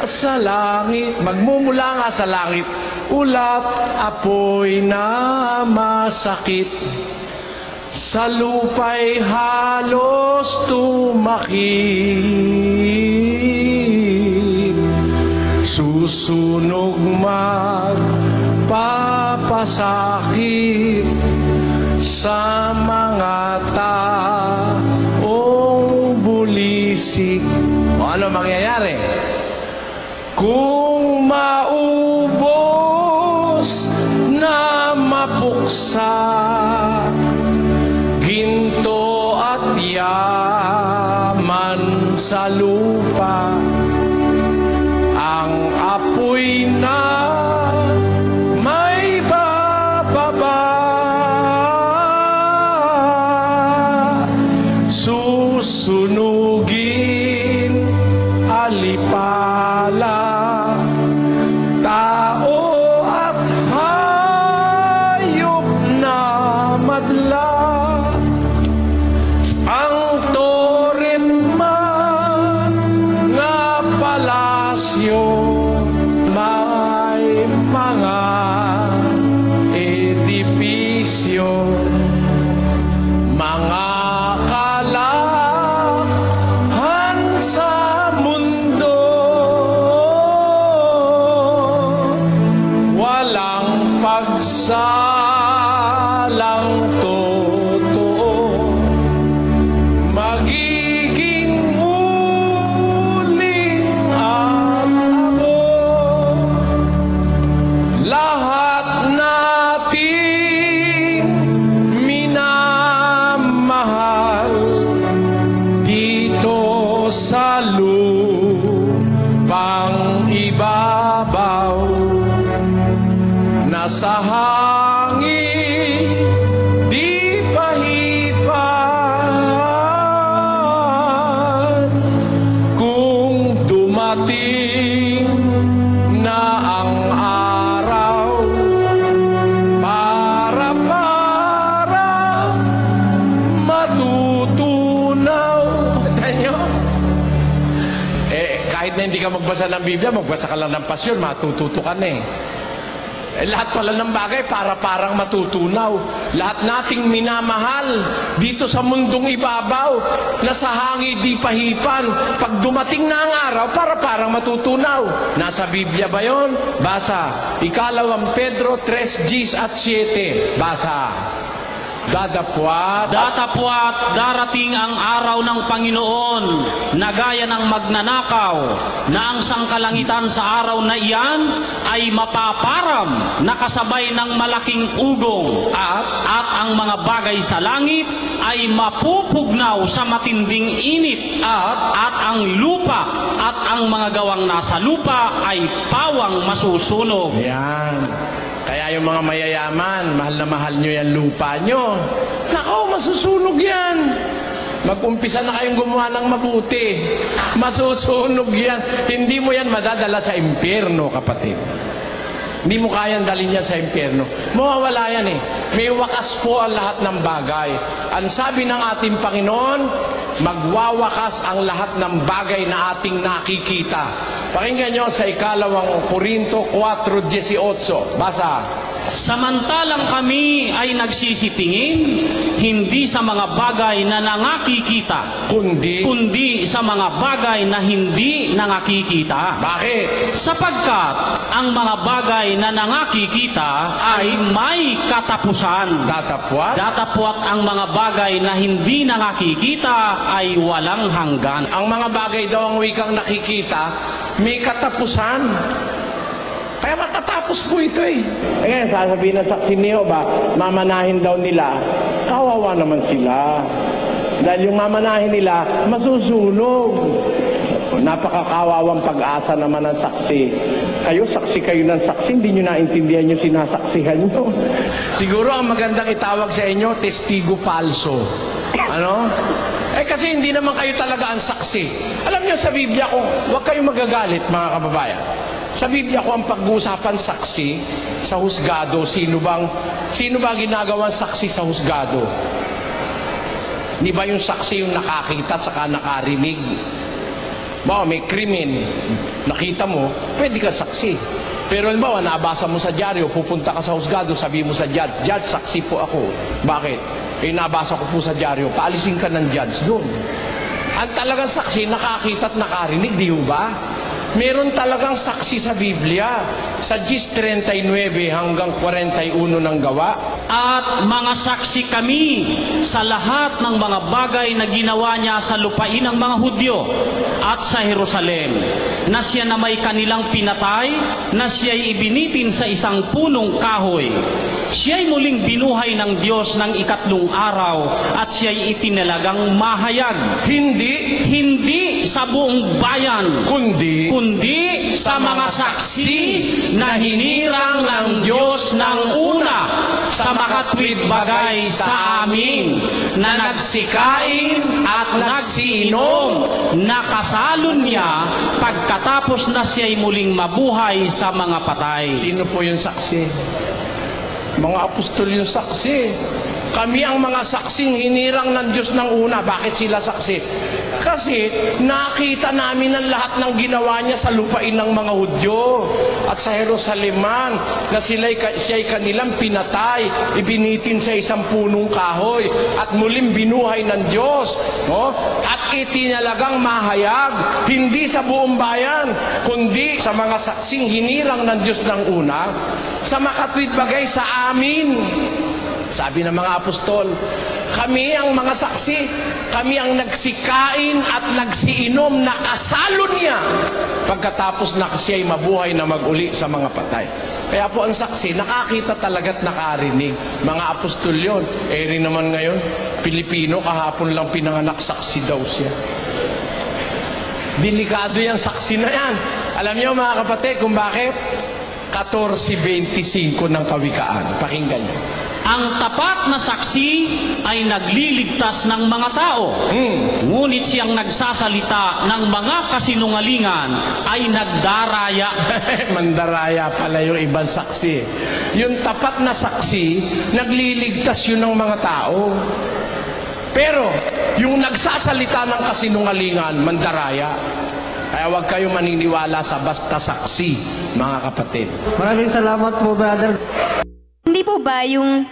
Speaker 16: sa langit, magmumula nga sa langit, ulat, apoy na masakit. Sa lupa'y halos tumakip, susunog magpapasakit sa mga taong bulisik. O ano mangyayari? Kung maubos na mapuksa ginto at yaman sa lupa, ang apoy na may bababa, susunugin alipala, tao at hayop na madla. Ang toren man nga palasyo, may mga edipisyo, mga kalakhan sa mundo, walang pagsalang totoo, magiging uling at amo. Lahat nating minamahal dito sa lupang ibabaw, nasa hangin di pahipan. Kung dumating na ang araw para matutunaw. Tanyo? Kahit na hindi ka magbasa ng Biblia, magbasa ka lang ng pasyon, matututo ka na eh. Lahat pala ng bagay parang matutunaw. Lahat nating minamahal dito sa mundong ibabaw, na sa hangin di pahipan. Pag dumating na ang araw, parang matutunaw. Nasa Biblia ba yon? Basa. 2 Pedro 3:6 at 7. Basa. Datapwat darating ang araw ng Panginoon na gaya ng magnanakaw, na ang sangkalangitan sa araw na iyan ay mapaparam na kasabay ng malaking ugong, at ang mga bagay sa langit ay mapupugnaw sa matinding init, at ang lupa at ang mga gawang nasa lupa ay pawang masusunog. Yan. Kaya yung mga mayayaman, mahal na mahal nyo yan lupa nyo. Nako, masusunog yan. Mag-umpisa na kayong gumawa ng mabuti. Masusunog yan. Hindi mo yan madadala sa impyerno, kapatid. Hindi mo kayang dalhin yan sa impyerno. Mawawala yan eh. May wakas po ang lahat ng bagay. Ang sabi ng ating Panginoon, magwawakas ang lahat ng bagay na ating nakikita. Pakinggan nyo sa 2 Korinto 4:18. Basa.
Speaker 7: Samantalang kami ay nagsisitingin, hindi sa mga bagay na nangakikita, kundi sa mga bagay na hindi nangakikita.
Speaker 16: Bakit?
Speaker 7: Sapagkat ang mga bagay na nangakikita ay may katapusan. Datapwat ang mga bagay na hindi nangakikita ay walang hanggan.
Speaker 16: Ang mga bagay daw ang wikang nakikita, may katapusan. Kaya matatapos po ito eh.
Speaker 6: Ngayon, sasabihin ng saksi ni Jehovah, mamanahin daw nila. Kawawa naman sila. Dahil yung mamanahin nila, masusunog. Napakakawawang pag-asa naman ng saksi. Saksi kayo ng saksi, hindi nyo naintindihan yung sinasaksihan nyo.
Speaker 16: Siguro ang magandang itawag sa inyo, testigo palso. Ano? Kasi hindi naman kayo talaga ang saksi. Alam nyo sa Biblia ko, huwag kayong magagalit mga kababayan. Sa Biblia ko ang pag-uusapan saksi sa husgado, sino ba ginagawang saksi sa husgado? Di ba yung saksi yung nakakita saka nakarinig? Ba, may krimen, nakita mo, pwede ka saksi. Pero halimbawa, nabasa mo sa dyaryo, pupunta ka sa husgado, sabi mo sa judge, "Judge, saksi po ako." Bakit? Nabasa ko po sa dyaryo, paalisin ka ng judge doon. Ang talagang saksi, nakakita at nakarinig, di ba? Meron talagang saksi sa Biblia. Sa Gis 39 hanggang 41 ng Gawa.
Speaker 7: At mga saksi kami sa lahat ng mga bagay na ginawa niya sa lupain ng mga Hudyo at sa Jerusalem, na siya na may kanilang pinatay, na siya'y ibinitin sa isang punong kahoy. Siya'y muling binuhay ng Diyos ng ikatlong araw, at siya'y itinalagang mahayag. Hindi sa buong bayan, kundi sa mga saksi na hinirang ng Diyos ng una sa makatwid bagay sa amin, na nagsikain at nagsiinom, na kasalon niya pagkatapos na siya'y muling mabuhay sa mga patay.
Speaker 16: Sino po yung saksi? Mga apostol yung saksi. Kami ang mga saksing hinirang ng Diyos ng una. Bakit sila saksi? Kasi nakita namin ang lahat ng ginawa niya sa lupain ng mga Hudyo at sa Jerusaleman, na siya'y kanilang pinatay, ibinitin sa isang punong kahoy, at muling binuhay ng Diyos, no? At itinalagang mahayag, hindi sa buong bayan, kundi sa mga saksing hinirang ng Diyos ng una, sa makatwid bagay sa amin. Sabi ng mga apostol, kami ang mga saksi, kami ang nagsikain at nagsiinom na kasalo niya pagkatapos na siya'y mabuhay na mag-uli sa mga patay. Kaya po ang saksi, nakakita talaga't nakarinig. Mga apostol yun. Rin naman ngayon, Pilipino, kahapon lang pinanganak, saksi daw siya. Delikado yung saksi na yan. Alam niyo mga kapatid kung bakit? 14:25 ng Kawikaan. Pakinggan niyo.
Speaker 7: Ang tapat na saksi ay nagliligtas ng mga tao. Ngunit siyang nagsasalita ng mga kasinungalingan ay nagdaraya.
Speaker 16: Mandaraya pala yung ibang saksi. Yung tapat na saksi, nagliligtas yun ng mga tao. Pero yung nagsasalita ng kasinungalingan, mandaraya. Kaya huwag kayong maniniwala sa basta saksi, mga kapatid.
Speaker 15: Maraming salamat po, brother.
Speaker 5: Hindi po ba yung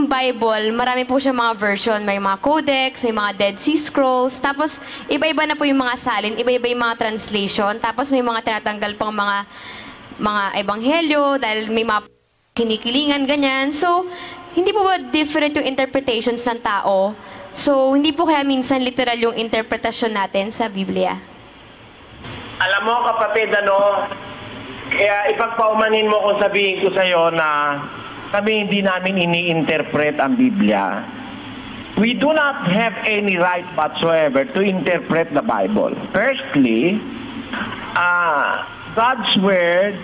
Speaker 5: Bible, marami po siya mga version, may mga codex, may mga Dead Sea Scrolls, tapos iba-iba na po yung mga salin, iba-iba yung mga translation, tapos may mga tinatanggal pang mga ebanghelyo dahil may mga kinikilingan, ganyan. So, hindi po ba different yung interpretations ng tao? So, hindi po kaya minsan literal yung interpretasyon natin sa Biblia?
Speaker 6: Alam mo kapatid, kaya ipagpaumanin mo kung sabihin ko sa'yo na kami hindi namin ini-interpret ang Biblia. We do not have any right whatsoever to interpret the Bible. Firstly, God's Word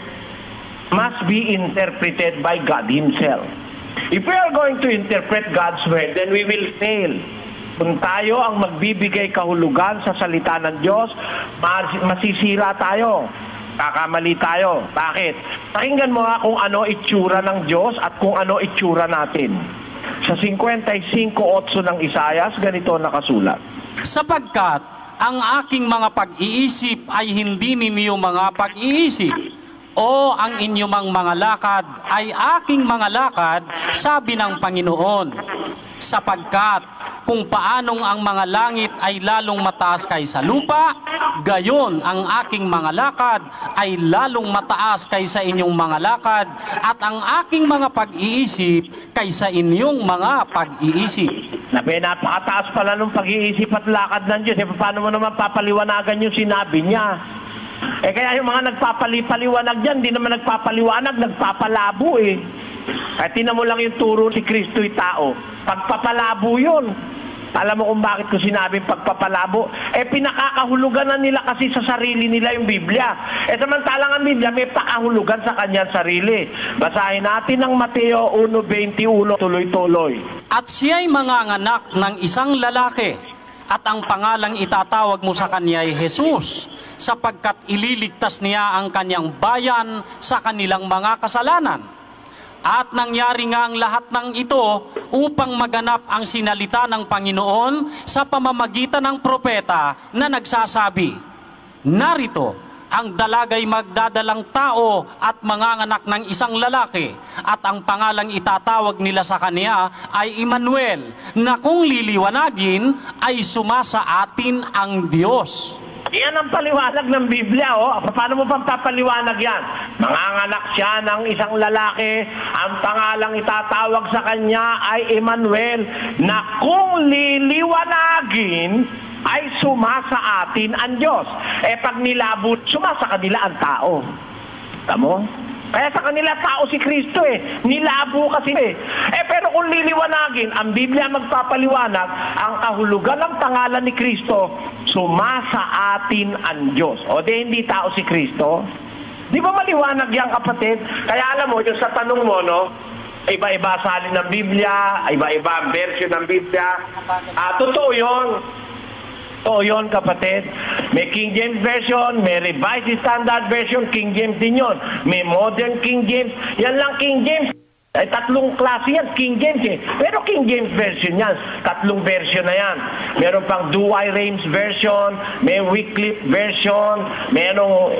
Speaker 6: must be interpreted by God Himself. If we are going to interpret God's Word, then we will fail. Kung tayo ang magbibigay kahulugan sa salita ng Diyos, masisira tayo. Kakamali tayo. Bakit? Pakinggan mo nga kung ano itsura ng Diyos at kung ano itsura natin. Sa 55:8 ng Isaias, ganito nakasulat.
Speaker 7: Sapagkat ang aking mga pag-iisip ay hindi ninyo mga pag-iisip, o ang inyong mga lakad ay aking mga lakad, sabi ng Panginoon. Sapagkat kung paanong ang mga langit ay lalong mataas kaysa lupa, gayon ang aking mga lakad ay lalong mataas kaysa inyong mga lakad, at ang aking mga pag-iisip kaysa inyong mga pag-iisip.
Speaker 6: Napakataas pala ng pag-iisip at lakad ng Diyos. Paano mo naman papaliwanagan yung sinabi niya? Kaya yung mga nagpapaliwanag dyan, di naman nagpapaliwanag, nagpapalabo eh. Kaya tinan mo lang yung turo si Kristo'y tao. Pagpapalabo yun. Alam mo kung bakit ko sinabing pagpapalabo? Pinakakahulugan na nila kasi sa sarili nila yung Biblia. Samantalang ang Biblia may pakahulugan sa kanyang sarili. Basahin natin ang Mateo 1:21, tuloy-tuloy.
Speaker 7: At siya'y manganganak ng isang lalaki, at ang pangalang itatawag mo sa kanya ay Jesus, sapagkat ililigtas niya ang kanyang bayan sa kanilang mga kasalanan. At nangyari nga ang lahat ng ito upang maganap ang sinalita ng Panginoon sa pamamagitan ng propeta na nagsasabi, narito, ang dalagay magdadalang tao at manganganak ng isang lalaki, at ang pangalang itatawag nila sa kanya ay Emmanuel, na kung liliwanagin ay sumasa atin ang Diyos.
Speaker 6: Yan ang paliwanag ng Biblia, Paano mo pang papaliwanag yan? Manganganak siya ng isang lalaki, ang pangalang itatawag sa kanya ay Emmanuel, na kung liliwanagin ay sumasa atin ang Diyos. Pag nilabot, sumasa kanila ang tao. Tamo? Kaya sa kanila tao si Kristo nilabo kasi pero kung liliwanagin, ang Biblia magpapaliwanag, ang kahulugan ng pangalan ni Kristo, sumasa atin ang Diyos. Hindi tao si Kristo? Di ba maliwanag yan, kapatid? Kaya alam mo, yung sa tanong mo, iba-iba salin ng Biblia, iba-iba ang version ng Biblia. Totoo yun. Oo yun, kapatid. May King James Version, may Revised Standard Version, King James din yun. May Modern King James. Yan lang King James. Tatlong klase yan, King James Pero King James Version yan. Tatlong version na yan. Meron pang Douay-Rheims Version, may Wycliffe Version, mayroong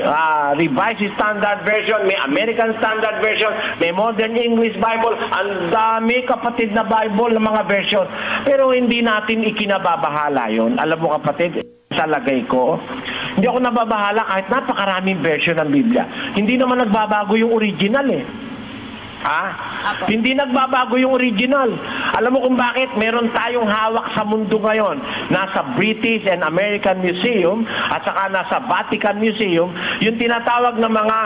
Speaker 6: Revised Standard Version, may American Standard Version, may Modern English Bible. Ang dami, kapatid, na Bible ng mga version. Pero hindi natin ikinababahala yon. Alam mo, kapatid, sa lagay ko, hindi ako nababahala kahit napakaraming version ng Biblia. Hindi naman nagbabago yung original Hindi nagbabago yung original. Alam mo kung bakit? Meron tayong hawak sa mundo ngayon. Nasa British and American Museum at saka nasa Vatican Museum, yung tinatawag na mga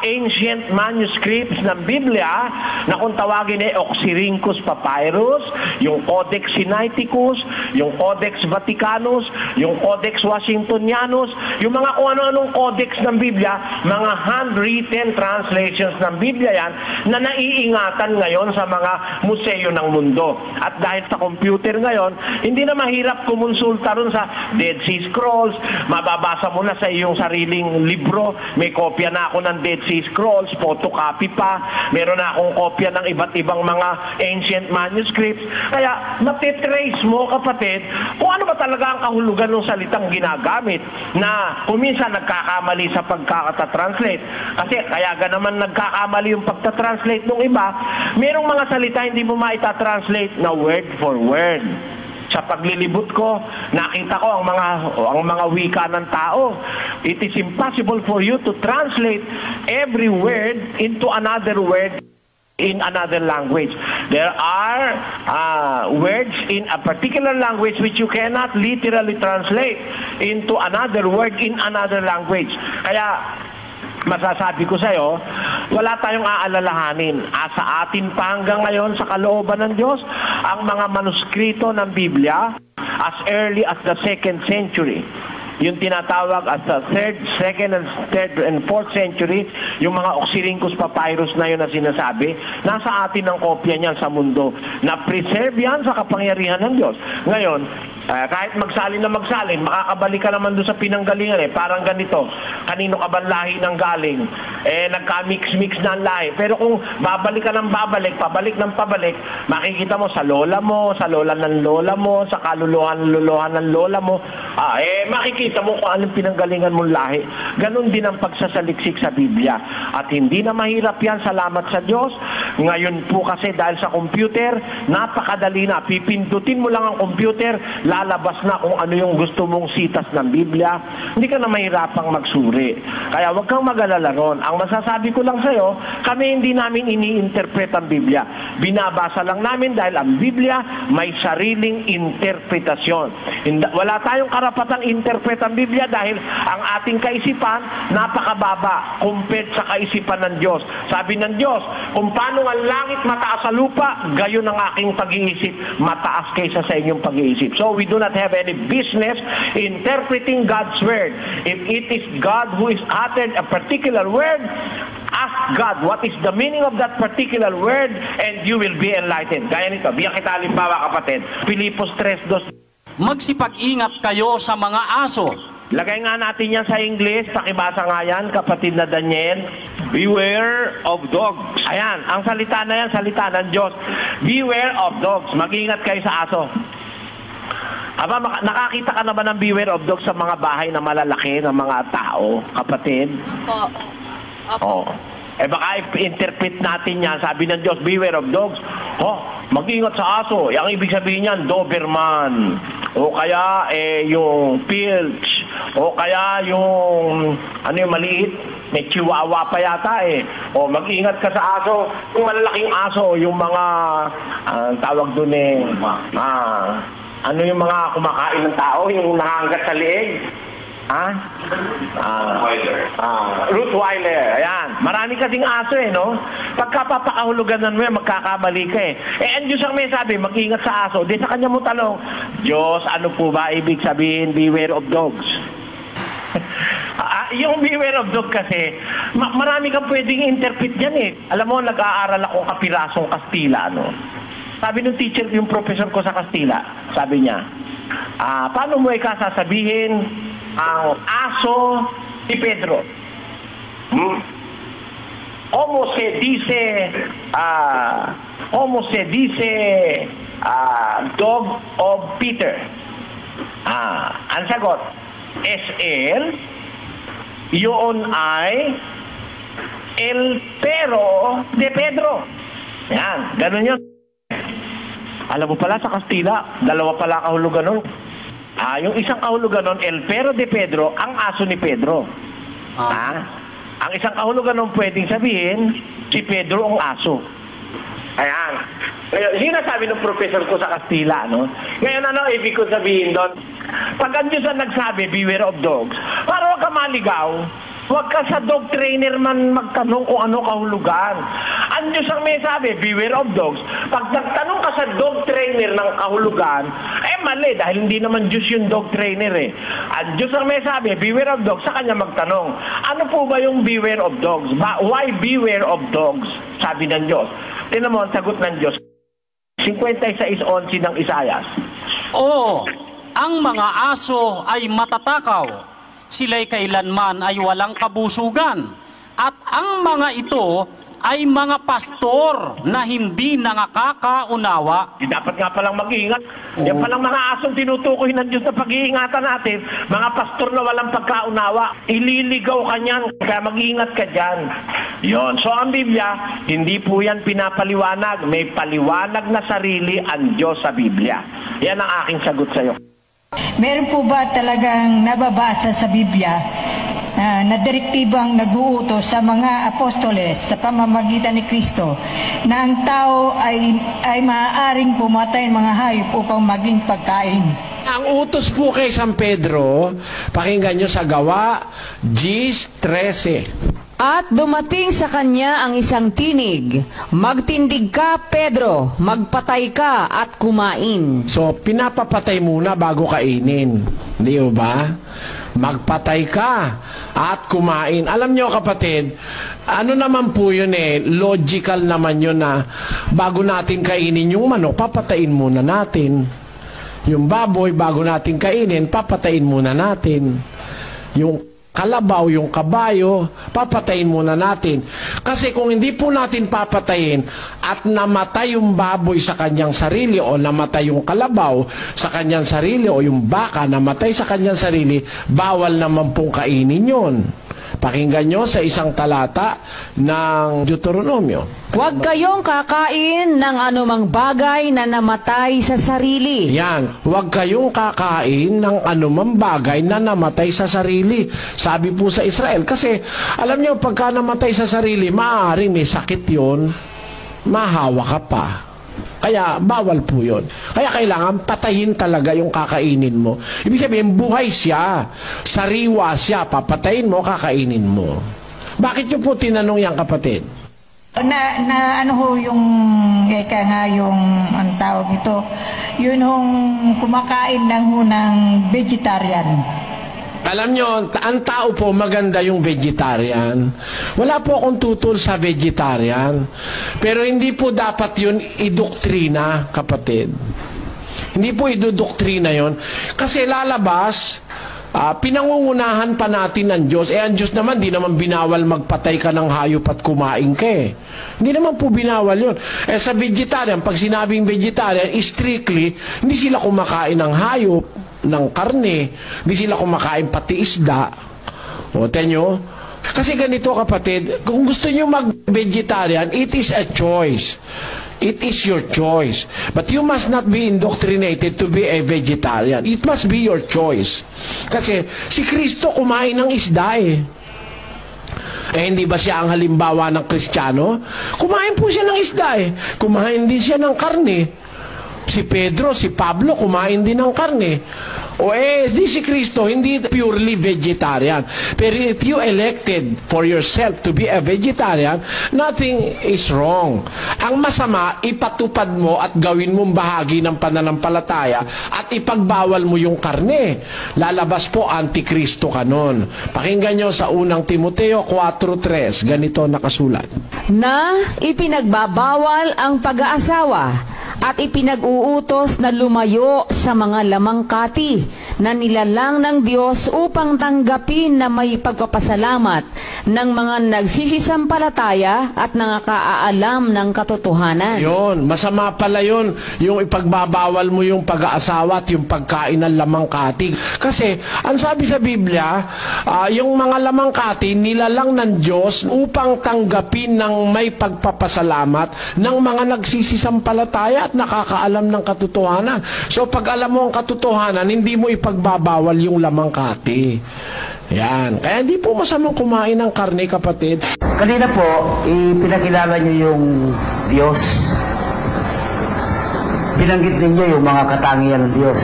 Speaker 6: ancient manuscripts ng Biblia na kung tawagin Oxyrhynchus Papyrus, yung Codex Sinaiticus, yung Codex Vaticanus, yung Codex Washingtonianus, yung mga kung ano-anong codex ng Biblia, mga handwritten translations ng Biblia yan, na naiingatan ngayon sa mga museo ng mundo. At dahil sa computer ngayon, hindi na mahirap kumonsulta ron sa Dead Sea Scrolls. Mababasa mo na sa iyong sariling libro. May kopya na ako ng Dead Sea Scrolls, photocopy pa. Meron na akong kopya ng iba't ibang mga ancient manuscripts. Kaya matitrace mo, kapatid, kung ano ba talaga ang kahulugan ng salitang ginagamit na kuminsan nagkakamali sa pagkakata-translate. Kasi kaya naman nagkakamali yung pagta-translate ng iba, merong mga salita hindi mo maita-translate na word for word. Sa paglilibot ko, nakita ko ang mga wika ng tao. It is impossible for you to translate every word into another word in another language. There are words in a particular language which you cannot literally translate into another word in another language. Kaya masasabi ko sa iyo, wala tayong aalalahanin. Sa atin pa hanggang ngayon sa kalooban ng Diyos, ang mga manuskrito ng Biblia as early as the 2nd century. Yung tinatawag as the 3rd, 2nd, and 3rd and 4th century, yung mga Oxyrhynchus papyrus na yun na sinasabi, nasa atin ang kopya niyan sa mundo. Na-preserve yan sa kapangyarihan ng Diyos. Ngayon, kahit magsalin na magsalin, makakabalik ka naman doon sa pinanggalingan parang ganito, kanino ka ba lahi ng galing? Nagka-mix-mix na ang lahi. Pero kung babalik ka ng babalik, pabalik ng pabalik, makikita mo sa lola mo, sa lola ng lola mo, sa kaluluhan ng lola mo, makikita mo kung anong pinanggalingan mong lahi. Ganon din ang pagsasaliksik sa Biblia. At hindi na mahirap yan, salamat sa Diyos. Ngayon po kasi dahil sa computer, napakadali na. Pipindutin mo lang ang computer, lalabas na kung ano yung gusto mong sitas ng Biblia. Hindi ka na mahirapang magsuri. Kaya huwag kang mag-alala ron. Ang masasabi ko lang sa'yo, kami hindi namin ini-interpret ang Biblia. Binabasa lang namin dahil ang Biblia may sariling interpretasyon. Wala tayong karapatang interpret ang Biblia dahil ang ating kaisipan napakababa compared sa kaisipan ng Diyos. Sabi ng Diyos, kung paano ang langit mataas sa lupa, gayon ang aking pag-iisip mataas kaysa sa inyong pag-iisip. So we do not have any business interpreting God's word. If it is God who is uttered a particular word, ask God what is the meaning of that particular word and you will be enlightened. Gaya nito, biyak kita halimbawa, kapatid. Pilipos 3:2.
Speaker 7: Magsipag-ingat kayo sa mga aso.
Speaker 6: Lagay nga natin yan sa English. Pakibasa nga yan, kapatid na Daniel. Beware of dogs. Ayan, ang salita na yan, salita ng Diyos. Beware of dogs. Mag-ingat kayo sa aso. Aba, nakakita ka na ba ng beware of dogs sa mga bahay na malalaki ng mga tao, kapatid? Opo. Baka i-interpret natin yan. Sabi ng Diyos, beware of dogs. Mag-ingat sa aso. Ang ibig sabihin niyan, Doberman. O kaya, yung Pilch. O kaya, yung, yung maliit. May Chihuahua pa yata O mag-ingat ka sa aso. Yung malalaking aso, yung mga, tawag dun ano yung mga kumakain ng tao, yung nahanggat sa leeg. Rottweiler. Ayan. Marami kasing aso no? Pagkapapakahulugan mo yan, magkakamali ka ang Diyos ang may sabi, mag-ingat sa aso. Di sa kanya mo tanong, Diyos, ano po ba ibig sabihin, beware of dogs? Yung beware of dog kasi, marami kang pwedeng interpret yan Alam mo, nag-aaral ako kapirasong Kastila, Sabi ng teacher, yung professor ko sa Kastila, sabi niya, paano mo sasabihin ang aso ni Pedro? Como se dice dog of Peter? Ang sagot, SL, yun ay el pero de Pedro. Yan, ganun yun. Alam mo pala sa Kastila, dalawa pala kahulugan nun. Yung isang kahulugan nun, el pero de Pedro, ang aso ni Pedro. Ang isang kahulugan nun pwedeng sabihin, si Pedro ang aso. Ayan. Ngayon, sinasabi ng professor ko sa Kastila, Ngayon, ibig ko sabihin doon? Pag ang Diyos ang nagsabi, beware of dogs, para huwag ka maligaw, huwag ka sa dog trainer man magtanong kung ano kahulugan. Ang Diyos ang may sabi, beware of dogs. Pag nagtanong ka sa dog trainer ng kahulugan, mali dahil hindi naman Diyos yung dog trainer eh. Ang Diyos ang may sabi, beware of dogs, sa kanya magtanong, ano po ba yung beware of dogs? Why beware of dogs? Sabi ng Diyos. Tingnan mo ang sagot ng Diyos. 56:11 ng Isaias.
Speaker 7: Oo, ang mga aso ay matatakaw, sila'y kailanman ay walang kabusugan, at ang mga ito ay mga pastor na hindi nakakaunawa.
Speaker 6: Dapat nga palang mag-iingat. Yan palang mga asong tinutukoy ng Diyos na pag-iingatan natin, mga pastor na walang pagkaunawa. Ililigaw ka niyan, kaya mag-iingat ka dyan. Yon. So ang Biblia, hindi po yan pinapaliwanag. May paliwanag na sarili ang Diyos sa Biblia. Yan ang aking sagot sa iyo.
Speaker 17: Meron po ba talagang nababasa sa Biblia na direktibang nag-uutos sa mga apostoles sa pamamagitan ni Kristo na ang tao ay maaaring pumatay ng mga hayop upang maging pagkain?
Speaker 16: Ang utos po kay San Pedro, pakinggan nyo sa Gawa 10:13.
Speaker 4: At dumating sa kanya ang isang tinig, magtindig ka, Pedro, magpatay ka at kumain.
Speaker 16: So, pinapapatay muna bago kainin. Di ba? Magpatay ka at kumain. Alam nyo kapatid, ano naman po yun logical naman yun na bago natin kainin yung manok, papatayin muna natin. Yung baboy, bago natin kainin, papatayin muna natin. Yung kalabaw, yung kabayo, papatayin muna natin. Kasi kung hindi po natin papatayin at namatay yung baboy sa kanyang sarili o namatay yung kalabaw sa kanyang sarili o yung baka namatay sa kanyang sarili, bawal naman pong kainin yun. Pakinggan nyo sa isang talata ng Deuteronomio.
Speaker 4: Huwag kayong kakain ng anumang bagay na namatay sa sarili.
Speaker 16: Yan. Huwag kayong kakain ng anumang bagay na namatay sa sarili. Sabi po sa Israel. Kasi, alam nyo, pagka namatay sa sarili, maaaring may sakit yun, mahawa ka pa. Kaya, bawal po yun. Kaya kailangan patayin talaga yung kakainin mo. Ibig sabihin, buhay siya. Sariwa siya. Papatayin mo, kakainin mo. Bakit nyo po tinanong yan, kapatid?
Speaker 17: Na ano ho yung, eka nga yung, ang tawag ito, yun hong kumakain lang ho ng vegetarian.
Speaker 16: Alam nyo, ang tao po maganda yung vegetarian. Wala po akong tutol sa vegetarian. Pero hindi po dapat yun idoktrina, kapatid. Hindi po idodoktrina yun. Kasi lalabas, pinangungunahan pa natin ng Diyos. Ang Diyos naman, di naman binawal magpatay ka ng hayop at kumain ka eh. Hindi naman po binawal yun. Sa vegetarian, pag sinabing vegetarian, strictly, hindi sila kumakain ng hayop, ng karne, hindi sila kumakain pati isda. O, tenyo? Kasi ganito kapatid, kung gusto nyo mag-vegetarian, it is a choice. It is your choice. But you must not be indoctrinated to be a vegetarian. It must be your choice. Kasi si Kristo kumain ng isda eh. Hindi ba siya ang halimbawa ng Kristiyano? Kumain po siya ng isda eh. Kumain din siya ng karne. Si Pedro, si Pablo, kumain din ng karne. O di si Kristo, hindi purely vegetarian. Pero if you elected for yourself to be a vegetarian, nothing is wrong. Ang masama, ipatupad mo at gawin mong bahagi ng pananampalataya at ipagbawal mo yung karne. Lalabas po, antikristo ka nun. Pakinggan nyo sa unang Timoteo 4:3, ganito nakasulat.
Speaker 4: Na ipinagbabawal ang pag-aasawa at ipinag-uutos na lumayo sa mga lamangkati na nilalang ng Diyos upang tanggapin na may pagpapasalamat ng mga nagsisisampalataya at nakakaalam ng katotohanan.
Speaker 16: Yun, masama pala yun, yung ipagbabawal mo yung pag-aasawa at yung pagkain ng lamangkati. Kasi, ang sabi sa Biblia, yung mga lamangkati nilalang ng Diyos upang tanggapin ng may pagpapasalamat ng mga nagsisisampalataya at nakakaalam ng katotohanan. So pag alam mo ang katotohanan, hindi mo ipagbabawal yung lamangkati. Yan. Kaya hindi po masamang kumain ng karne, kapatid.
Speaker 9: Kanina po, pinakilala niyo yung Diyos. Binanggit ninyo yung mga katangian ng Diyos.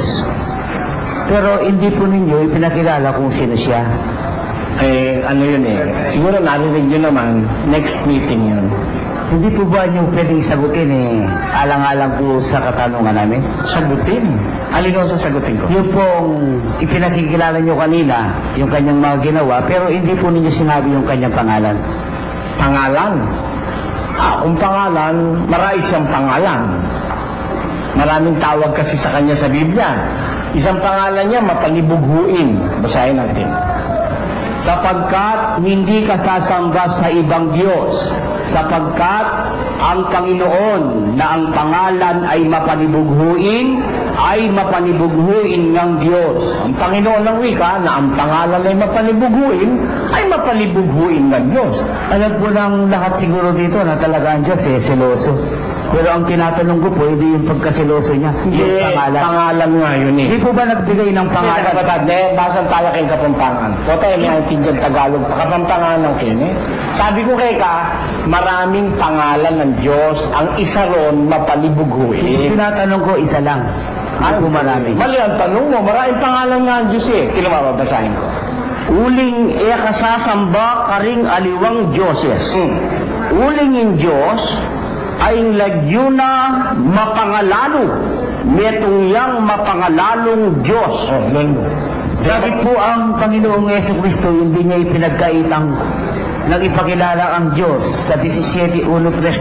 Speaker 9: Pero hindi po ninyo ipinakilala kung sino siya. Ano yun siguro narinig nyo naman, next meeting yun.
Speaker 18: Hindi po ba niyo pwedeng sagutin alang-alang po sa katanungan namin?
Speaker 3: Sagutin? Alin ang sasagutin ko?
Speaker 18: Yung pong ipinakikilala niyo kanina, yung kanyang mga ginawa, pero hindi po ninyo sinabi yung kanyang pangalan.
Speaker 3: Pangalan? Kung pangalan, marami siyang pangalan. Maraming tawag kasi sa kanya sa Biblia. Isang pangalan niya, mapalibughuin. Basahin natin.
Speaker 9: Sapagkat hindi ka sasamba sa ibang Diyos, sapagkat ang Panginoon na ang pangalan ay mapanibughuin ng Diyos.
Speaker 3: Ang Panginoon ng wika na ang pangalan ay mapalibughuin ng Diyos.
Speaker 18: Alam po ng lahat siguro dito na talaga ang Diyos seloso. Pero ang tinatanong ko po, hindi yung pagkaseloso niya.
Speaker 3: Hindi, pangalan nga yun eh.
Speaker 18: Hindi po ba nagbigay ng pangalan?
Speaker 3: Basan tayo kayong Kapampangan. Tote, may antindiyan Tagalog. Kapampangan ng kini. Sabi ko kay ka, maraming pangalan ng Diyos. Ang isa ron, mapalibughuin.
Speaker 18: Tinatanong ko, isa lang. Ay po marami.
Speaker 3: Mali ang tanong mo, maraming pangalan nga ang Diyos eh. Babasahin ko.
Speaker 9: Uling kasasamba karing aliwang Diyoses. Uling in Diyos ay lagyo na mapangalalo. Metong yang mapangalalong Diyos.
Speaker 18: Bakit po ang Panginoong Jesucristo hindi niya ipinagkaitang nang ipakilala ang Diyos sa 17:1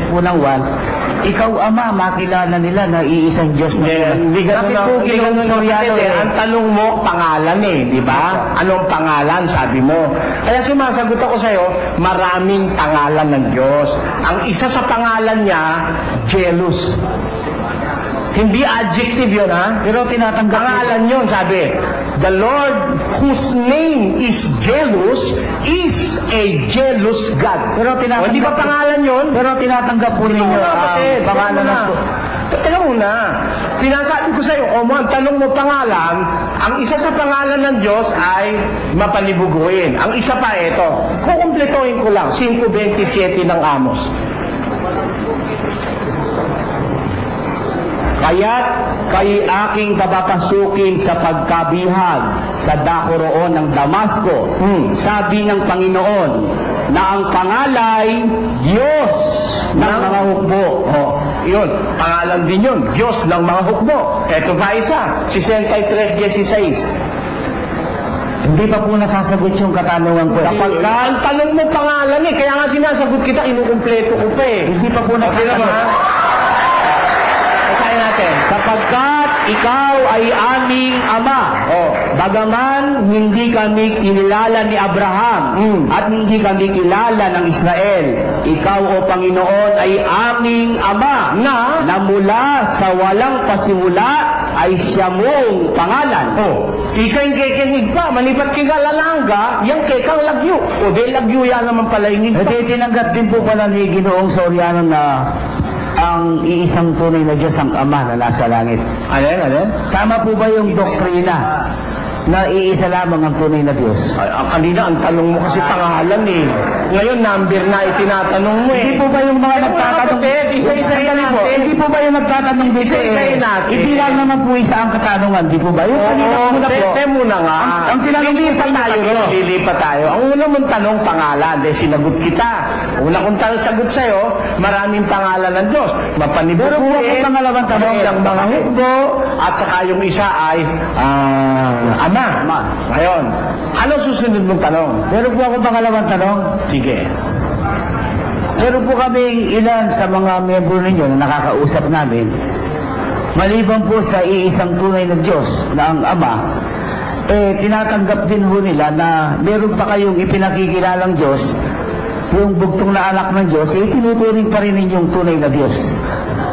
Speaker 18: po ng 1, ikaw Ama, makilala nila na iisang Diyos na
Speaker 3: Bakit po Ginoong Soriano ang tanong mo, pangalan di ba? Anong pangalan, sabi mo. Kaya sumasagot ako sa'yo, maraming pangalan ng Diyos. Ang isa sa pangalan niya, jealous. Hindi adjective yun, ha? Pero tinatanggap pangalan yun, sabi. The Lord whose name is jealous is a jealous God. Pero tinatanggap, di ba pangalan yun? Pero tinatanggap po ninyo pangalan na po. Teka muna. Pinasabi ko sa iyo, ang tanong mo pangalan, ang isa sa pangalan ng Diyos ay mapalibughuin. Ang isa pa ito. Kukumpletohin ko lang, 5:27 ng Amos.
Speaker 9: Kaya't kay aking papapasukin sa pagkabihag sa dako roon ng Damasco. Sabi ng Panginoon na ang pangalay Diyos ng mga hukbo.
Speaker 3: Yun, pangalan din yun, Diyos ng mga hukbo. Ito pa isa, 63:16.
Speaker 18: Hindi pa po nasasagot yung katanungan ko.
Speaker 3: Ang tanong mo pangalan kaya nga sinasagot kita, inukumpleto ko pa
Speaker 18: Hindi pa po nasasagot.
Speaker 9: Sapagkat ikaw ay aming Ama. Bagaman hindi kami kilala ni Abraham at hindi kami kilala ng Israel, ikaw o Panginoon ay aming Ama na mula sa walang pasimula ay siya mong pangalan.
Speaker 3: Ika'y kekenig pa, manipat kigalalangga, yang kekang lagyo. Lagyo yan naman pala yung
Speaker 18: tinanggap din po pala ni Ginoong Soriano na ang iisang tunay na Diyos ang Ama na nasa langit.
Speaker 3: Alin?
Speaker 18: Tama po ba yung doktrina na iisa lamang ang tunay na Diyos?
Speaker 3: Kanina ang tanong mo kasi pangalan Ngayon number na itinatanong mo
Speaker 18: Hindi po ba yung mga nagtatanong?
Speaker 3: Isa-isahin natin.
Speaker 18: Hindi po ba yung nagtatanong dito?
Speaker 3: Isa-isahin natin.
Speaker 18: Hindi lang naman po isa ang katanungan. Hindi po ba? Yung kanina muna po.
Speaker 3: Muna nga.
Speaker 18: Ang tinanong
Speaker 3: Lilipat tayo. Ang una mong tanong pangalan. Dahil sinagot kita. Una kong sagot sa'yo, maraming pangalan ng Diyos. Mapanibukuin.
Speaker 18: Pero po ang pangalawang tanong
Speaker 3: ng mga hukbo. At saka yung isa ay Ama. Ngayon, ano susunod mong tanong?
Speaker 18: Meron po ako pangalawang tanong.
Speaker 3: Sige.
Speaker 18: Meron po kaming ilan sa mga miyembro ninyo na nakakausap namin. Maliban po sa iisang tunay na Diyos na ang Ama, tinatanggap din po nila na meron pa kayong ipinakikilalang Diyos, yung bugtong na anak ng Diyos, tinuturing pa rin ninyong tunay na Diyos.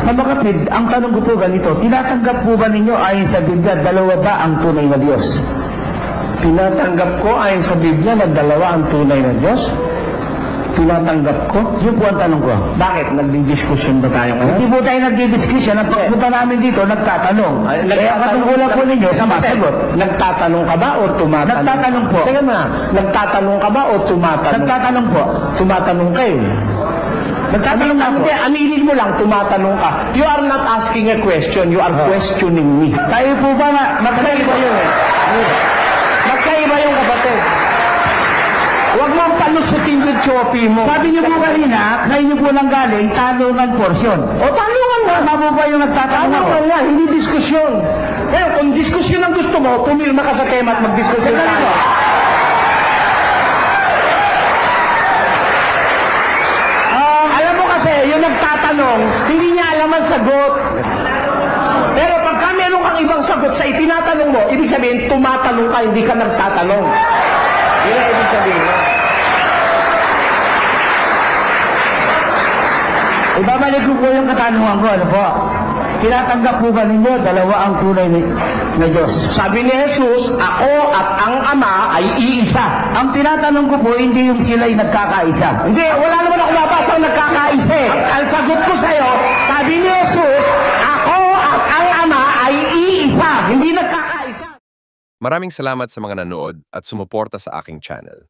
Speaker 18: Sa makatwid, ang tanong ko po ganito, tinatanggap po ba ninyo ayon sa Biblia, dalawa ba ang tunay na Diyos?
Speaker 3: Tinatanggap ko ayon sa Biblia na dalawa ang tunay na Diyos? Tinatanggap ko?
Speaker 18: Yun po ang tanong ko.
Speaker 3: Bakit? Nagdi-discussion ba tayo ngayon?
Speaker 18: Hindi po tayo nagdi-discussion. Ang pagpunta namin dito, nagtatanong. Kaya katungkulan po ninyo, sumasagot.
Speaker 3: Nagtatanong ka ba o tumatanong?
Speaker 18: Nagtatanong po.
Speaker 3: Tingnan mo na, nagtatanong ka ba o tumatanong?
Speaker 18: Nagtatanong po.
Speaker 3: Tumatanong kayo. Nagtatanong na ako. Aminin mo lang, tumatanong ka. You are not asking a question, you are questioning me.
Speaker 18: Tayo po ba na,
Speaker 3: magkaiba yun Magkaiba yung kapatid. Huwag mong palusutin yung
Speaker 18: choppy mo. Sabi niyo po kanina, kayo niyo po lang galing, tanungan portion. O tanungan mo. Tama po ba yung nagtatanong ako? Tanungan nga, hindi diskusyon. Kaya kung diskusyon ang gusto mo, pumirma ka sa tema at magdiskusyon tayo. Alam mo kasi, yung nagtatanong, hindi niya alam ang sagot. Pero pagka meron kang ibang sagot sa itinatanong mo, ibig sabihin, tumatanong ka, hindi ka nagtatanong. Yun ang ibig sabihin mo. Ibabalik ko po yung katanungan ko, ano po? Tinatanggap po ba ninyo, dalawa ang tunay na Diyos? Sabi ni Jesus, ako at ang Ama ay iisa. Ang tinatanong ko po, hindi yung sila'y nagkakaisa. Hindi, wala naman ako nabasang nagkakaisa. Ang sagot ko sa'yo, sabi ni Jesus, ako at ang Ama ay iisa, hindi nagkakaisa.
Speaker 1: Maraming salamat sa mga nanood at sumuporta sa aking channel.